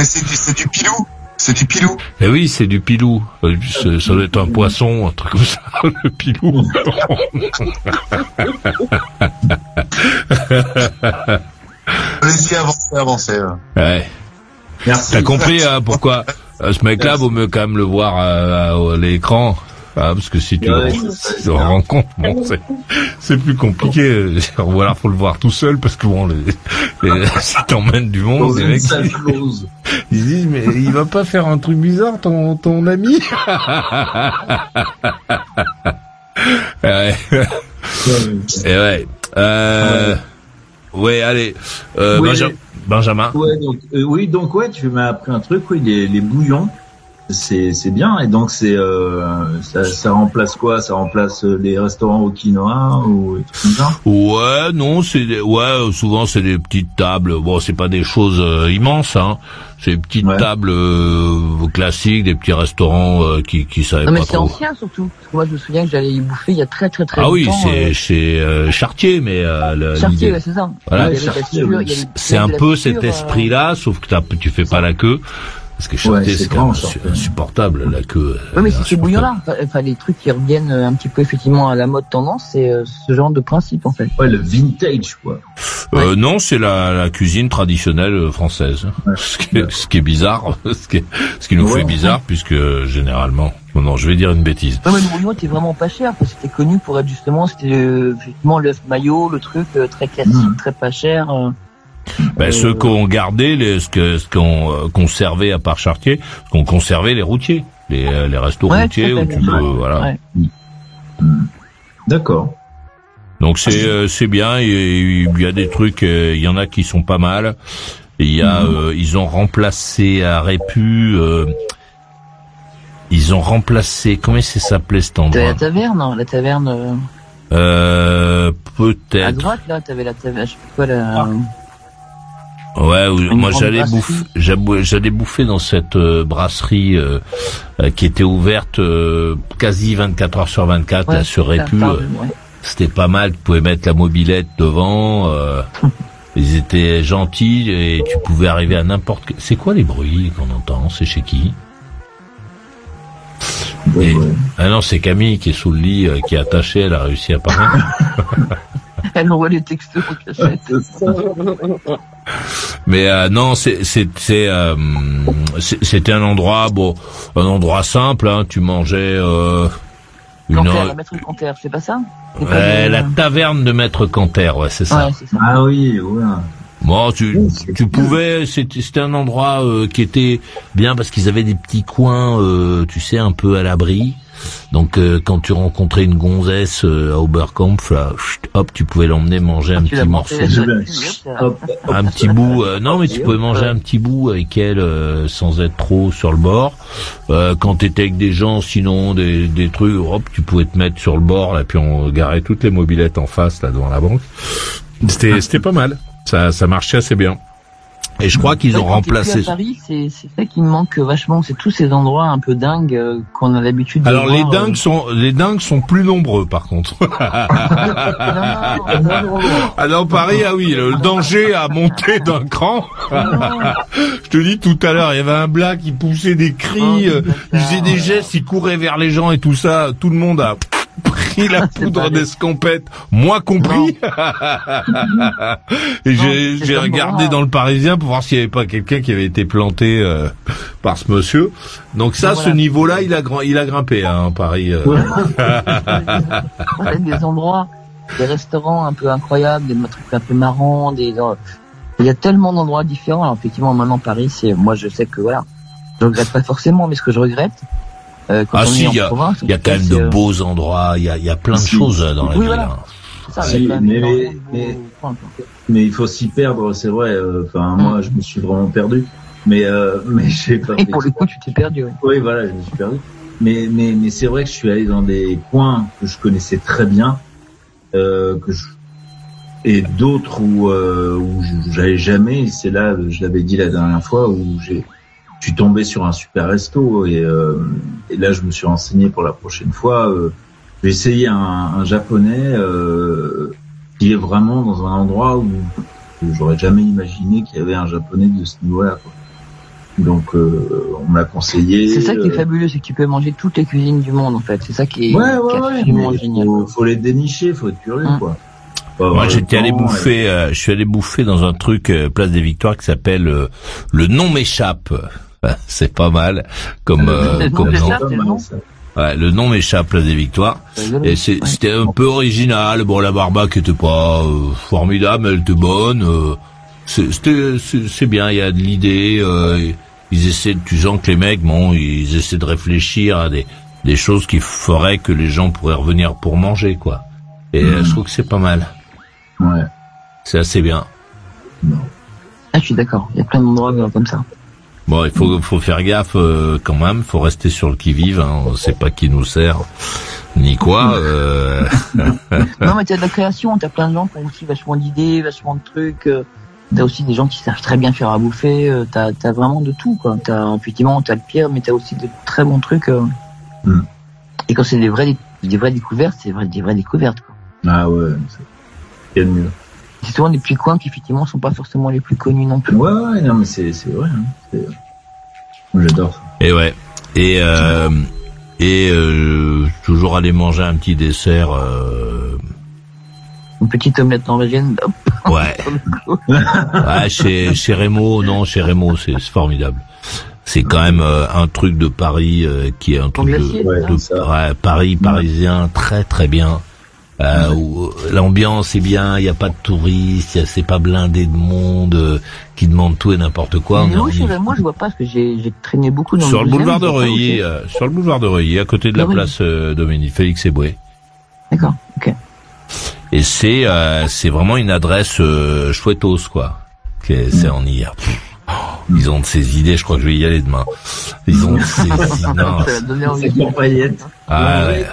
c'est du pilou. C'est du pilou. Eh oui, c'est du pilou. Ça doit être un poisson, un truc comme ça, le pilou. Allez-y, avancez. Ouais. Merci. T'as compris pourquoi ce mec-là vaut mieux quand même le voir à l'écran, parce que si tu le rencontres, bon, c'est plus compliqué. Ou alors faut le voir tout seul, parce que bon, si t'emmènes du monde, les mecs, ils disent mais il va pas faire un truc bizarre ton ami. Ouais. Et ouais. Ouais, allez. Benjamin. Ouais, donc ouais, tu m'as appris un truc, oui, les bouillons, c'est bien, et donc ça remplace quoi? Ça remplace les restaurants au quinoa ou des trucs comme ça? Ouais, non, souvent c'est des petites tables. Bon, c'est pas des choses immenses, hein. C'est des petites tables classiques, des petits restaurants qui savaient pas trop. Non, mais c'est ancien surtout. Parce que moi, je me souviens que j'allais y bouffer il y a très longtemps. Ah oui, c'est Chartier, mais Chartier, ouais, c'est ça. Voilà, c'est un peu cet esprit-là, sauf que tu fais pas la queue. Parce que Chartier, c'est quand même insupportable, la queue. Oui, mais c'est ces bouillons-là. Enfin, les trucs qui reviennent un petit peu, effectivement, à la mode tendance, c'est ce genre de principe, en fait. Ouais, le vintage, quoi. Non, c'est la cuisine traditionnelle française. Ouais. Ce qui est bizarre, ce qui nous fait bizarre, puisque généralement, non, je vais dire une bêtise. Ouais, mais le bouillon était vraiment pas cher, parce que c'était connu pour être justement, effectivement l'œuf maillot, le truc très classique, très pas cher. Ceux qu'on gardait, ce qu'on conservait à part Chartier, qu'on conservait les routiers, les restos routiers où tu peux, voilà. Ouais. D'accord. Donc c'est bien. Il y a des trucs, il y en a qui sont pas mal. Il y a, ils ont remplacé à Répu. Ils ont remplacé. Comment ça s'appelait cet endroit? La taverne. Peut-être. À droite là, t'avais la taverne. Je sais pas quoi Ouais, moi j'allais bouffer dans cette brasserie qui était ouverte quasi 24 heures sur 24 là, sur Répu. C'était pas mal, tu pouvais mettre la mobilette devant. Ils étaient gentils et tu pouvais arriver à n'importe quel... C'est quoi les bruits qu'on entend? C'est chez qui? Ah non, c'est Camille qui est sous le lit, qui est attachée, elle a réussi à parler. Elle envoie les textos en cachette. Mais non, c'était un endroit, un endroit simple. Hein, tu mangeais la Maître Canter, c'est pas ça? La taverne de Maître Canter, ouais, c'est ça. Ouais, c'est ça. Ah oui, ouais. Bon, tu pouvais, c'était un endroit qui était bien parce qu'ils avaient des petits coins, tu sais, un peu à l'abri. Donc quand tu rencontrais une gonzesse à Oberkampf, là, hop, tu pouvais l'emmener manger un petit morceau, un petit bout. Non, mais tu pouvais manger un petit bout avec elle sans être trop sur le bord. Quand t'étais avec des gens, sinon des trucs, hop, tu pouvais te mettre sur le bord là, puis on garait toutes les mobylettes en face là devant la banque. C'était pas mal. Ça marchait assez bien. Et je crois qu'ils ont remplacé. À Paris, c'est ça qui me manque vachement. C'est tous ces endroits un peu dingues qu'on a l'habitude de voir. Alors les dingues sont plus nombreux par contre. Alors Paris, ah oui, le danger a monté d'un cran. Je te dis tout à l'heure, il y avait un black qui poussait des cris, il faisait des gestes, il courait vers les gens et tout ça. Tout le monde a pris la poudre d'escampette, moi compris. Et j'ai regardé dans le Parisien pour voir s'il n'y avait pas quelqu'un qui avait été planté par ce monsieur. Donc ça, ce niveau-là, il a grimpé hein, Paris. Des endroits, des restaurants un peu incroyables, des trucs un peu marrants, il y a tellement d'endroits différents. Alors effectivement, maintenant Paris, moi je sais que voilà, je regrette pas forcément, mais ce que je regrette. Si, il y a quand même de beaux endroits, il y a plein de choses dans la ville. Voilà. Mais il faut s'y perdre, c'est vrai. Moi, je me suis vraiment perdu. Mais je sais pas. Et pour le coup, tu t'es perdu. Oui, voilà, je me suis perdu. mais c'est vrai que je suis allé dans des coins que je connaissais très bien, et d'autres où j'allais jamais. Et c'est là, je l'avais dit la dernière fois, où je suis tombé sur un super resto et là je me suis renseigné pour la prochaine fois. J'ai essayé un japonais qui est vraiment dans un endroit où j'aurais jamais imaginé qu'il y avait un japonais de ce niveau-là, quoi. Donc on m'a conseillé. C'est ça qui est fabuleux, c'est que tu peux manger toutes les cuisines du monde en fait. C'est ça qui est absolument génial. Faut les dénicher, faut être curieux, quoi. Moi, je suis allé bouffer dans un truc place des Victoires qui s'appelle le nom m'échappe. C'est pas mal comme nom. Ouais, le nom m'échappe place des Victoires. Et c'était un peu original. Bon, la barbaque était pas formidable, mais elle était bonne. C'est bien. Il y a de l'idée. Ils essaient, tu sens que les mecs, ils essaient de réfléchir à des choses qui feraient que les gens pourraient revenir pour manger, quoi. Et je trouve que c'est pas mal. Ouais. C'est assez bien. Non. Ah, je suis d'accord. Il y a plein d'endroits comme ça. Bon, il faut faire gaffe quand même. Faut rester sur le qui-vive. Hein. On sait pas qui nous sert ni quoi. Non, mais t'as de la création. T'as plein de gens qui ont aussi vachement d'idées, vachement de trucs. T'as aussi des gens qui savent très bien faire à bouffer. T'as vraiment de tout, quoi. Effectivement, t'as le pire, mais t'as aussi de très bons trucs. Et quand c'est des vraies découvertes, c'est des vraies découvertes, quoi. Ah ouais. Il y a de mieux. C'est souvent des petits coins qui effectivement sont pas forcément les plus connus non plus. Ouais, non mais c'est vrai. Hein. Moi, j'adore ça. Et ouais. Et toujours aller manger un petit dessert. Une petite omelette norvégienne. Ouais. Ouais, chez Remo, c'est formidable. C'est quand même un truc de Paris qui est un truc parisien très très bien. Où l'ambiance est bien, il y a pas de touristes, c'est pas blindé de monde qui demande tout et n'importe quoi. Moi, je vois pas parce que j'ai traîné beaucoup dans sur le boulevard de Reuilly, à côté de la place Dominique Félix Eboué. D'accord, ok. Et c'est vraiment une adresse chouettos, quoi. C'est en hier. Ils ont de ces idées, je crois que je vais y aller demain. Ils ont de ces idées. Ah ouais.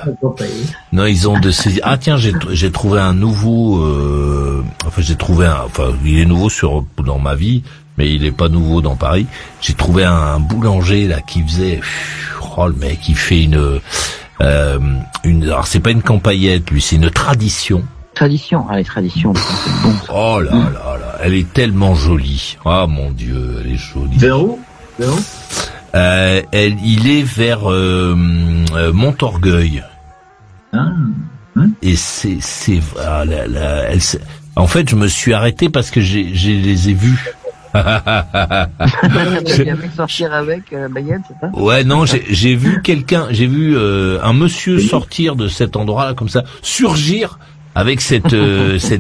Non, ils ont de ces. Ah tiens, j'ai trouvé un nouveau. Il est nouveau dans ma vie, mais il est pas nouveau dans Paris. J'ai trouvé un boulanger là qui faisait. Oh le mec, il fait une. Alors c'est pas une campaillette, lui, c'est une tradition. Les traditions, c'est bon. Oh là là là, elle est tellement jolie. Ah mon Dieu, elle est jolie. Vers où il est vers Montorgueil. Et en fait, je me suis arrêté parce que je les ai vus. Sortir avec la baguette, c'est ça? Ouais, non, j'ai vu un monsieur sortir de cet endroit-là comme ça, surgir avec cette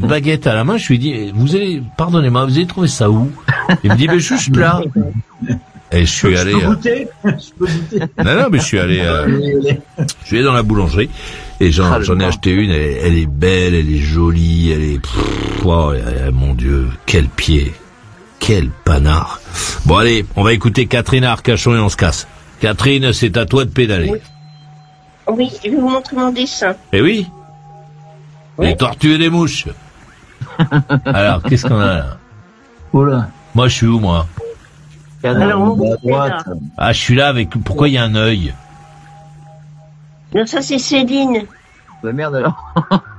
baguette à la main. Je lui ai dit, pardonnez-moi, vous avez trouvé ça où? Il me dit, mais juste là. Et je suis allé. Je peux goûter. Non, mais je suis allé dans la boulangerie et j'en ai acheté une. Elle est belle, elle est jolie, elle est. Mon Dieu, quel pied, quel panard. Bon allez, on va écouter Catherine à Arcachon et on se casse. Catherine, c'est à toi de pédaler. Oui, je vais vous montrer mon dessin. Eh oui. Les tortues et les mouches. Alors, qu'est-ce qu'on a là? Oula. Moi, je suis où, moi? Alors, à droite. Ah, je suis là avec... Pourquoi il y a un œil? Non, ça, c'est Céline. La merde, alors.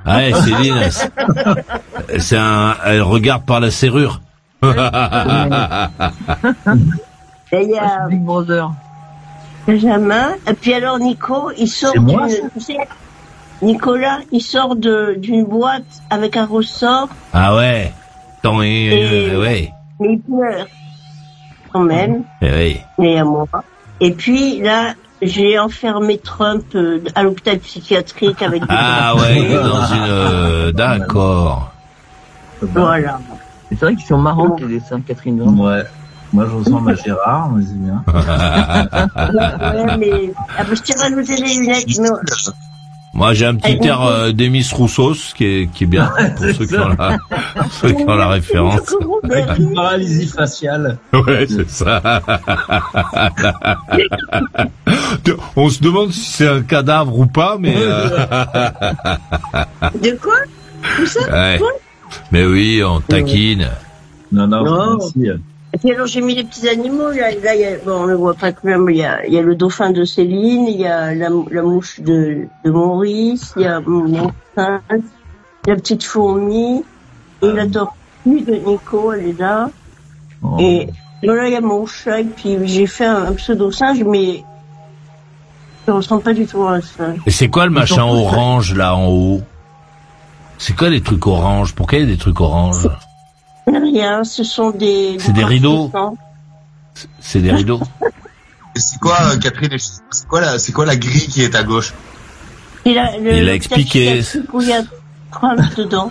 Ah ouais, Céline, elle regarde par la serrure. Et il y a Big Brother. Benjamin. Et puis alors, Nico, il sort Nicolas, il sort d'une boîte avec un ressort. Ah ouais. Ouais. Mais il pleure. Quand même. Oui. Mais à moi. Et puis, là, j'ai enfermé Trump à l'hôpital psychiatrique avec des... Ah ouais, dans une... D'accord. Voilà. C'est vrai qu'ils sont marrants, les dessins de Catherine. Ouais. Moi, je ressemble à Gérard, mais c'est bien. Ouais, mais... je tire à nous les lunettes, mais... Moi, j'ai un petit air d'Emis Roussos qui est bien pour ceux qui ont la référence. Avec une paralysie faciale. Ouais, c'est ça. On se demande si c'est un cadavre ou pas, mais. De quoi? Tout ça? Ouais. Mais oui, on taquine. Non, merci. Et puis alors j'ai mis les petits animaux là il y a, bon on ne voit pas quand même, il y a le dauphin de Céline, il y a la mouche de Maurice, il y a mon singe, la petite fourmi et la tortue de Nico, elle est là. Oh. Et là il y a mon chat et puis j'ai fait un pseudo singe mais je ressemble pas du tout à un singe. Et c'est quoi le machin orange là en haut? C'est quoi les trucs oranges? Pourquoi il y a des trucs oranges? Rien, ce sont des... C'est des rideaux. C'est des rideaux. Et c'est quoi, Catherine, c'est quoi la grille qui est à gauche? Il a expliqué. Il y a 30 dedans.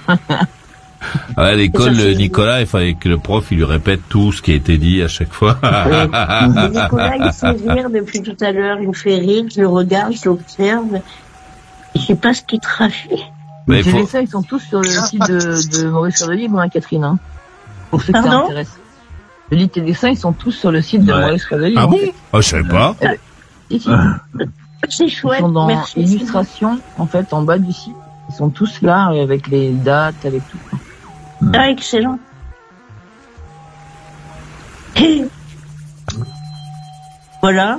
À l'école, Nicolas, il fallait que le prof, il lui répète tout ce qui a été dit à chaque fois. Nicolas, il fait rire depuis tout à l'heure, il me fait rire, je le regarde, je l'observe. Je sais pas ce qu'il trafique. Les dessins, ils sont tous sur le site de Maurice Radio Libre, hein, Catherine, hein. Pour ceux que ça intéresse. Je dis tes dessins, ils sont tous sur le site de Maurice Radio Libre. Ah bon? Ah, je savais pas. C'est chouette. Ils sont dans merci, illustration, en fait, en bas du site. Ils sont tous là, avec les dates, avec tout. Ah, excellent. Voilà.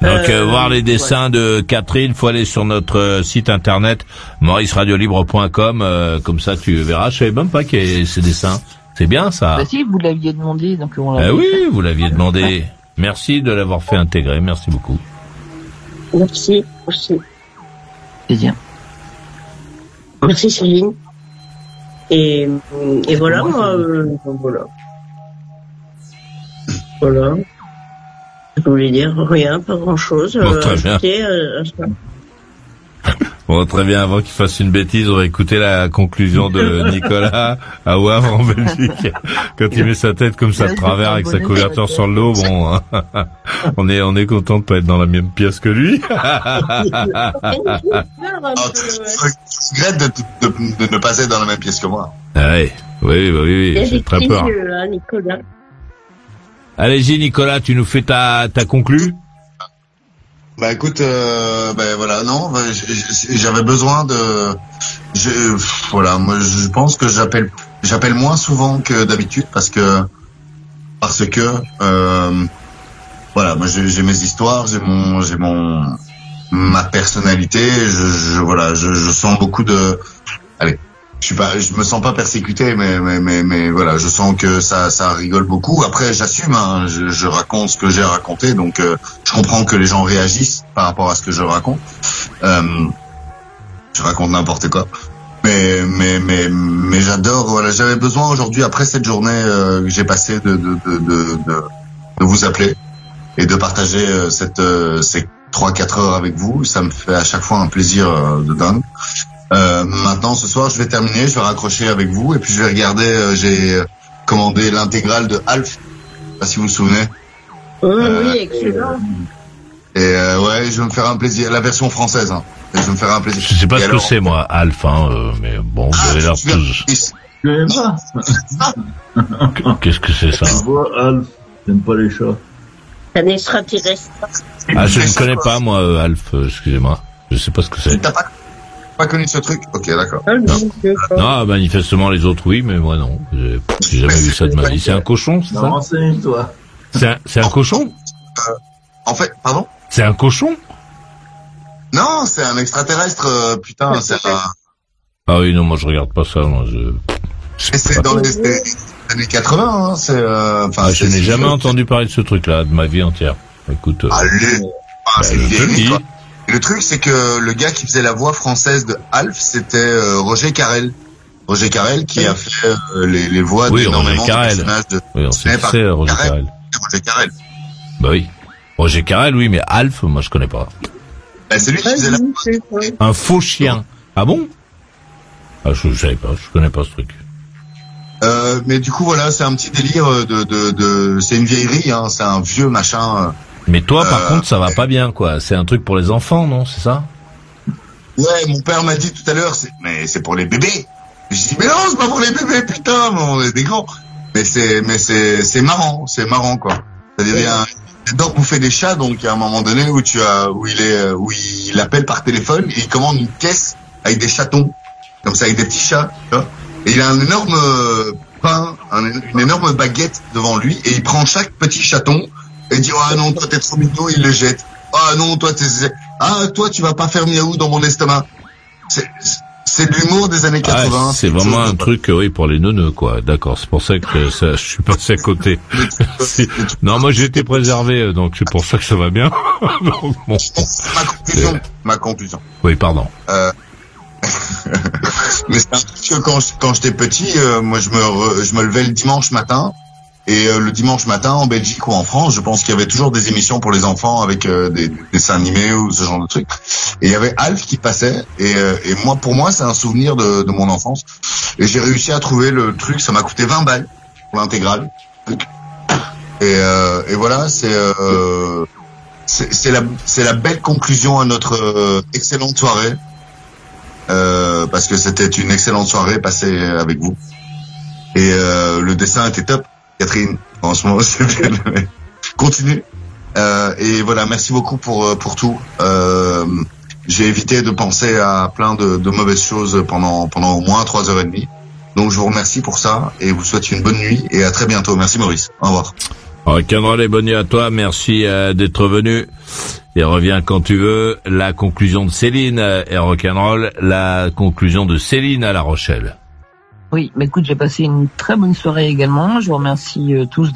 Donc voir les dessins de Catherine, faut aller sur notre site internet mauriceradiolibre.com, comme ça tu verras. Je savais même pas qu'il y ait ces dessins. C'est bien ça. Bah si, vous l'aviez demandé, donc on l'a. Oui, vous l'aviez demandé. Merci de l'avoir fait intégrer. Merci beaucoup. Merci aussi. C'est bien. Merci Céline. Et voilà, moi, voilà. Voilà. Je voulais dire rien, pas grand-chose. Bon, très bien. Bon, très bien. Avant qu'il fasse une bêtise, on va écouter la conclusion de Nicolas à Wavre en Belgique. Quand il met sa tête comme ça de travers avec sa couverture sur le dos, bon, on est content de pas être dans la même pièce que lui. Je regrette de ne pas être dans la même pièce que moi. Ah oui, j'ai très peur. Nicolas. Allez-y, Nicolas, tu nous fais ta conclu? Bah écoute, voilà, non, j'avais besoin voilà, moi je pense que j'appelle moins souvent que d'habitude parce que voilà, moi j'ai mes histoires, j'ai ma personnalité, je sens beaucoup de, allez, je me sens pas persécuté, mais voilà, je sens que ça rigole beaucoup. Après, j'assume, hein, je raconte ce que j'ai raconté, donc je comprends que les gens réagissent par rapport à ce que je raconte. Je raconte n'importe quoi, mais j'adore. Voilà, j'avais besoin aujourd'hui, après cette journée que j'ai passée, de vous appeler et de partager ces 3-4 heures avec vous. Ça me fait à chaque fois un plaisir de dingue. Maintenant, ce soir, je vais terminer, je vais raccrocher avec vous et puis je vais regarder, j'ai commandé l'intégrale de Alf, je sais pas si vous vous souvenez. Oui, excellent. Et ouais, je vais me faire un plaisir, la version française, hein. Et je vais me faire un plaisir. Je sais pas ce que c'est, moi, Alf, mais bon, vous avez l'air tous... Qu'est-ce que c'est ça? Alf, j'aime pas les chats. Un extraterrestre. Ah, je ne connais pas, moi, Alf, excusez-moi. Je sais pas ce que c'est. T'as pas connu ce truc? Ok, d'accord. Non, manifestement les autres oui, mais moi non. J'ai jamais vu ça de ma vie. C'est un cochon, c'est ça? Renseigne-toi. C'est un cochon? En fait, pardon? C'est un cochon? Non, c'est un extraterrestre, putain, c'est un... Ah oui, non, moi je regarde pas ça, moi c'est dans les années 80, hein, c'est je n'ai jamais entendu parler de ce truc-là, de ma vie entière. Écoute... c'est vieilli, quoi. Le truc, c'est que le gars qui faisait la voix française de Alf, c'était Roger Carrel. Roger Carrel qui a fait les voix d'énormément de personnages de... Oui, on sait qui c'est, Roger Carrel. Roger Carel. Bah oui. Roger Carel, oui, mais Alf, moi je connais pas. Bah, c'est lui qui faisait la voix. Un faux chien. Ah bon? Ah, je savais pas, je connais pas ce truc. Mais du coup, voilà, c'est un petit délire c'est une vieillerie, hein, c'est un vieux machin... Mais toi, par contre, ça va pas bien, quoi. C'est un truc pour les enfants, non? C'est ça? Ouais, mon père m'a dit tout à l'heure, mais c'est pour les bébés. Je dis, mais non, c'est pas pour les bébés, putain, mais on est des grands. Mais c'est marrant, quoi. C'est-à-dire, il adore bouffer des chats, donc il y a un moment donné où il appelle par téléphone et il commande une caisse avec des chatons, comme ça, avec des petits chats, tu vois. Et il a un énorme pain, une énorme baguette devant lui, et il prend chaque petit chaton et dit, ah non, toi t'es trop mignon, il le jette. Ah non, toi tu vas pas faire miaou dans mon estomac. C'est de l'humour des années 80. Ah, c'est vraiment un truc, oui, pour les neuneux, quoi. D'accord. C'est pour ça que je suis passé à côté. Non, moi, j'ai été préservé, donc c'est pour ça que ça va bien. Donc, bon. Ma conclusion. Oui, pardon. Mais c'est un truc que quand j'étais petit, moi, je me levais le dimanche matin. Et le dimanche matin, en Belgique ou en France, je pense qu'il y avait toujours des émissions pour les enfants avec des dessins animés ou ce genre de trucs. Et il y avait Alf qui passait. Et moi, pour moi, c'est un souvenir de mon enfance. Et j'ai réussi à trouver le truc. Ça m'a coûté 20 balles pour l'intégrale. Et voilà, c'est la belle conclusion à notre excellente soirée. Parce que c'était une excellente soirée passée avec vous. Et le dessin était top. Catherine, franchement, c'est bien. Continue. Et voilà, merci beaucoup pour tout. J'ai évité de penser à plein de mauvaises choses pendant au moins 3h30. Donc je vous remercie pour ça et vous souhaite une bonne nuit et à très bientôt. Merci Maurice. Au revoir. Rock'n'roll et bonne nuit à toi. Merci d'être venu. Et reviens quand tu veux. La conclusion de Céline et Rock'n'roll. La conclusion de Céline à La Rochelle. Oui, mais écoute, j'ai passé une très bonne soirée également. Je vous remercie tous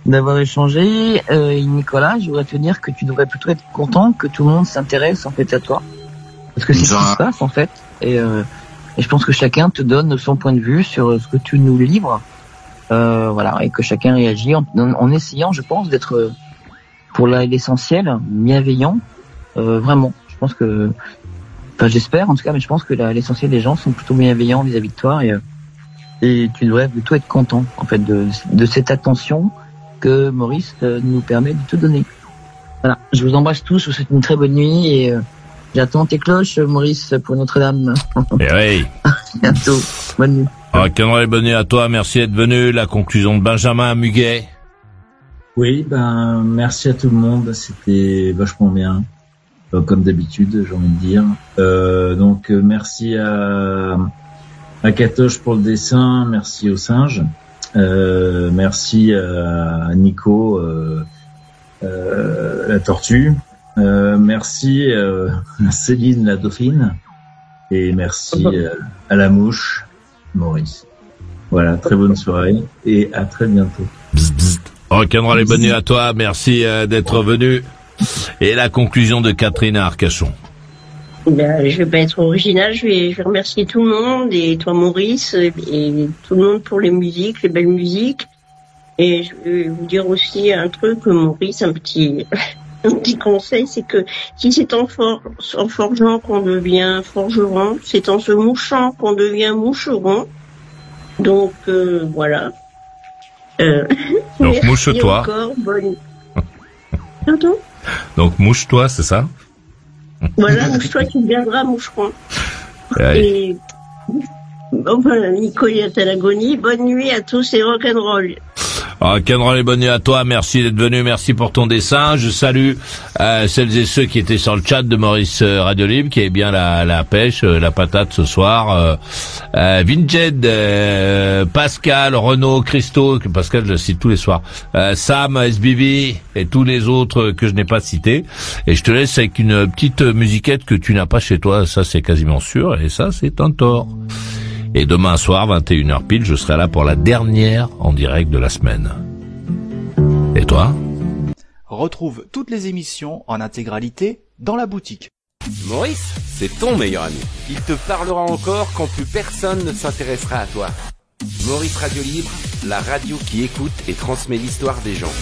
d'avoir échangé. Et Nicolas, je voudrais te dire que tu devrais plutôt être content que tout le monde s'intéresse en fait à toi. Parce que c'est ce qui se passe en fait. Et je pense que chacun te donne son point de vue sur ce que tu nous livres. Voilà, et que chacun réagit en essayant, je pense, d'être pour l'essentiel bienveillant. Vraiment, je pense que... Enfin, j'espère en tout cas, mais je pense que l'essentiel des gens sont plutôt bienveillants vis-à-vis de toi et tu devrais plutôt être content en fait de cette attention que Maurice nous permet de te donner. Voilà, je vous embrasse tous, je vous souhaite une très bonne nuit et j'attends tes cloches, Maurice, pour Notre-Dame. Et oui. À bientôt, bonne nuit. Rock'n'roll, bonne nuit à toi, merci d'être venu. La conclusion de Benjamin Muguet. Oui, merci à tout le monde, c'était vachement bien. Comme d'habitude, j'ai envie de dire. Donc merci à Katoche pour le dessin, merci au singe, merci à Nico, la tortue, merci à Céline la dauphine et merci à la mouche Maurice. Voilà, très bonne soirée et à très bientôt. Bzz, bzz. Rock'n'roll et bonne nuit à toi, merci d'être venu. Et la conclusion de Catherine à Arcachon. Ben, je vais pas être original, je vais remercier tout le monde et toi Maurice et tout le monde pour les musiques, les belles musiques. Et je vais vous dire aussi un truc, Maurice, un petit conseil, c'est que si c'est en forgeant qu'on devient forgeron, c'est en se mouchant qu'on devient moucheron. Donc voilà. Donc mouche-toi. Pardon ? Donc mouche-toi, c'est ça ? Voilà, mouche-toi, tu deviendras moucheron. Ouais. Et enfin, Nicolas à l'agonie, bonne nuit à tous et rock'n'roll. Rock'n'roll et bonne nuit à toi, merci d'être venu, merci pour ton dessin. Je salue celles et ceux qui étaient sur le chat de Maurice Radio Libre, qui est bien la pêche, la patate ce soir. Vinjed, Pascal, Renaud, Christo, Pascal je le cite tous les soirs, Sam, SBB et tous les autres que je n'ai pas cités. Et je te laisse avec une petite musiquette que tu n'as pas chez toi, ça c'est quasiment sûr, et ça c'est un tort. Et demain soir, 21h pile, je serai là pour la dernière en direct de la semaine. Et toi ? Retrouve toutes les émissions en intégralité dans la boutique. Maurice, c'est ton meilleur ami. Il te parlera encore quand plus personne ne s'intéressera à toi. Maurice Radio Libre, la radio qui écoute et transmet l'histoire des gens.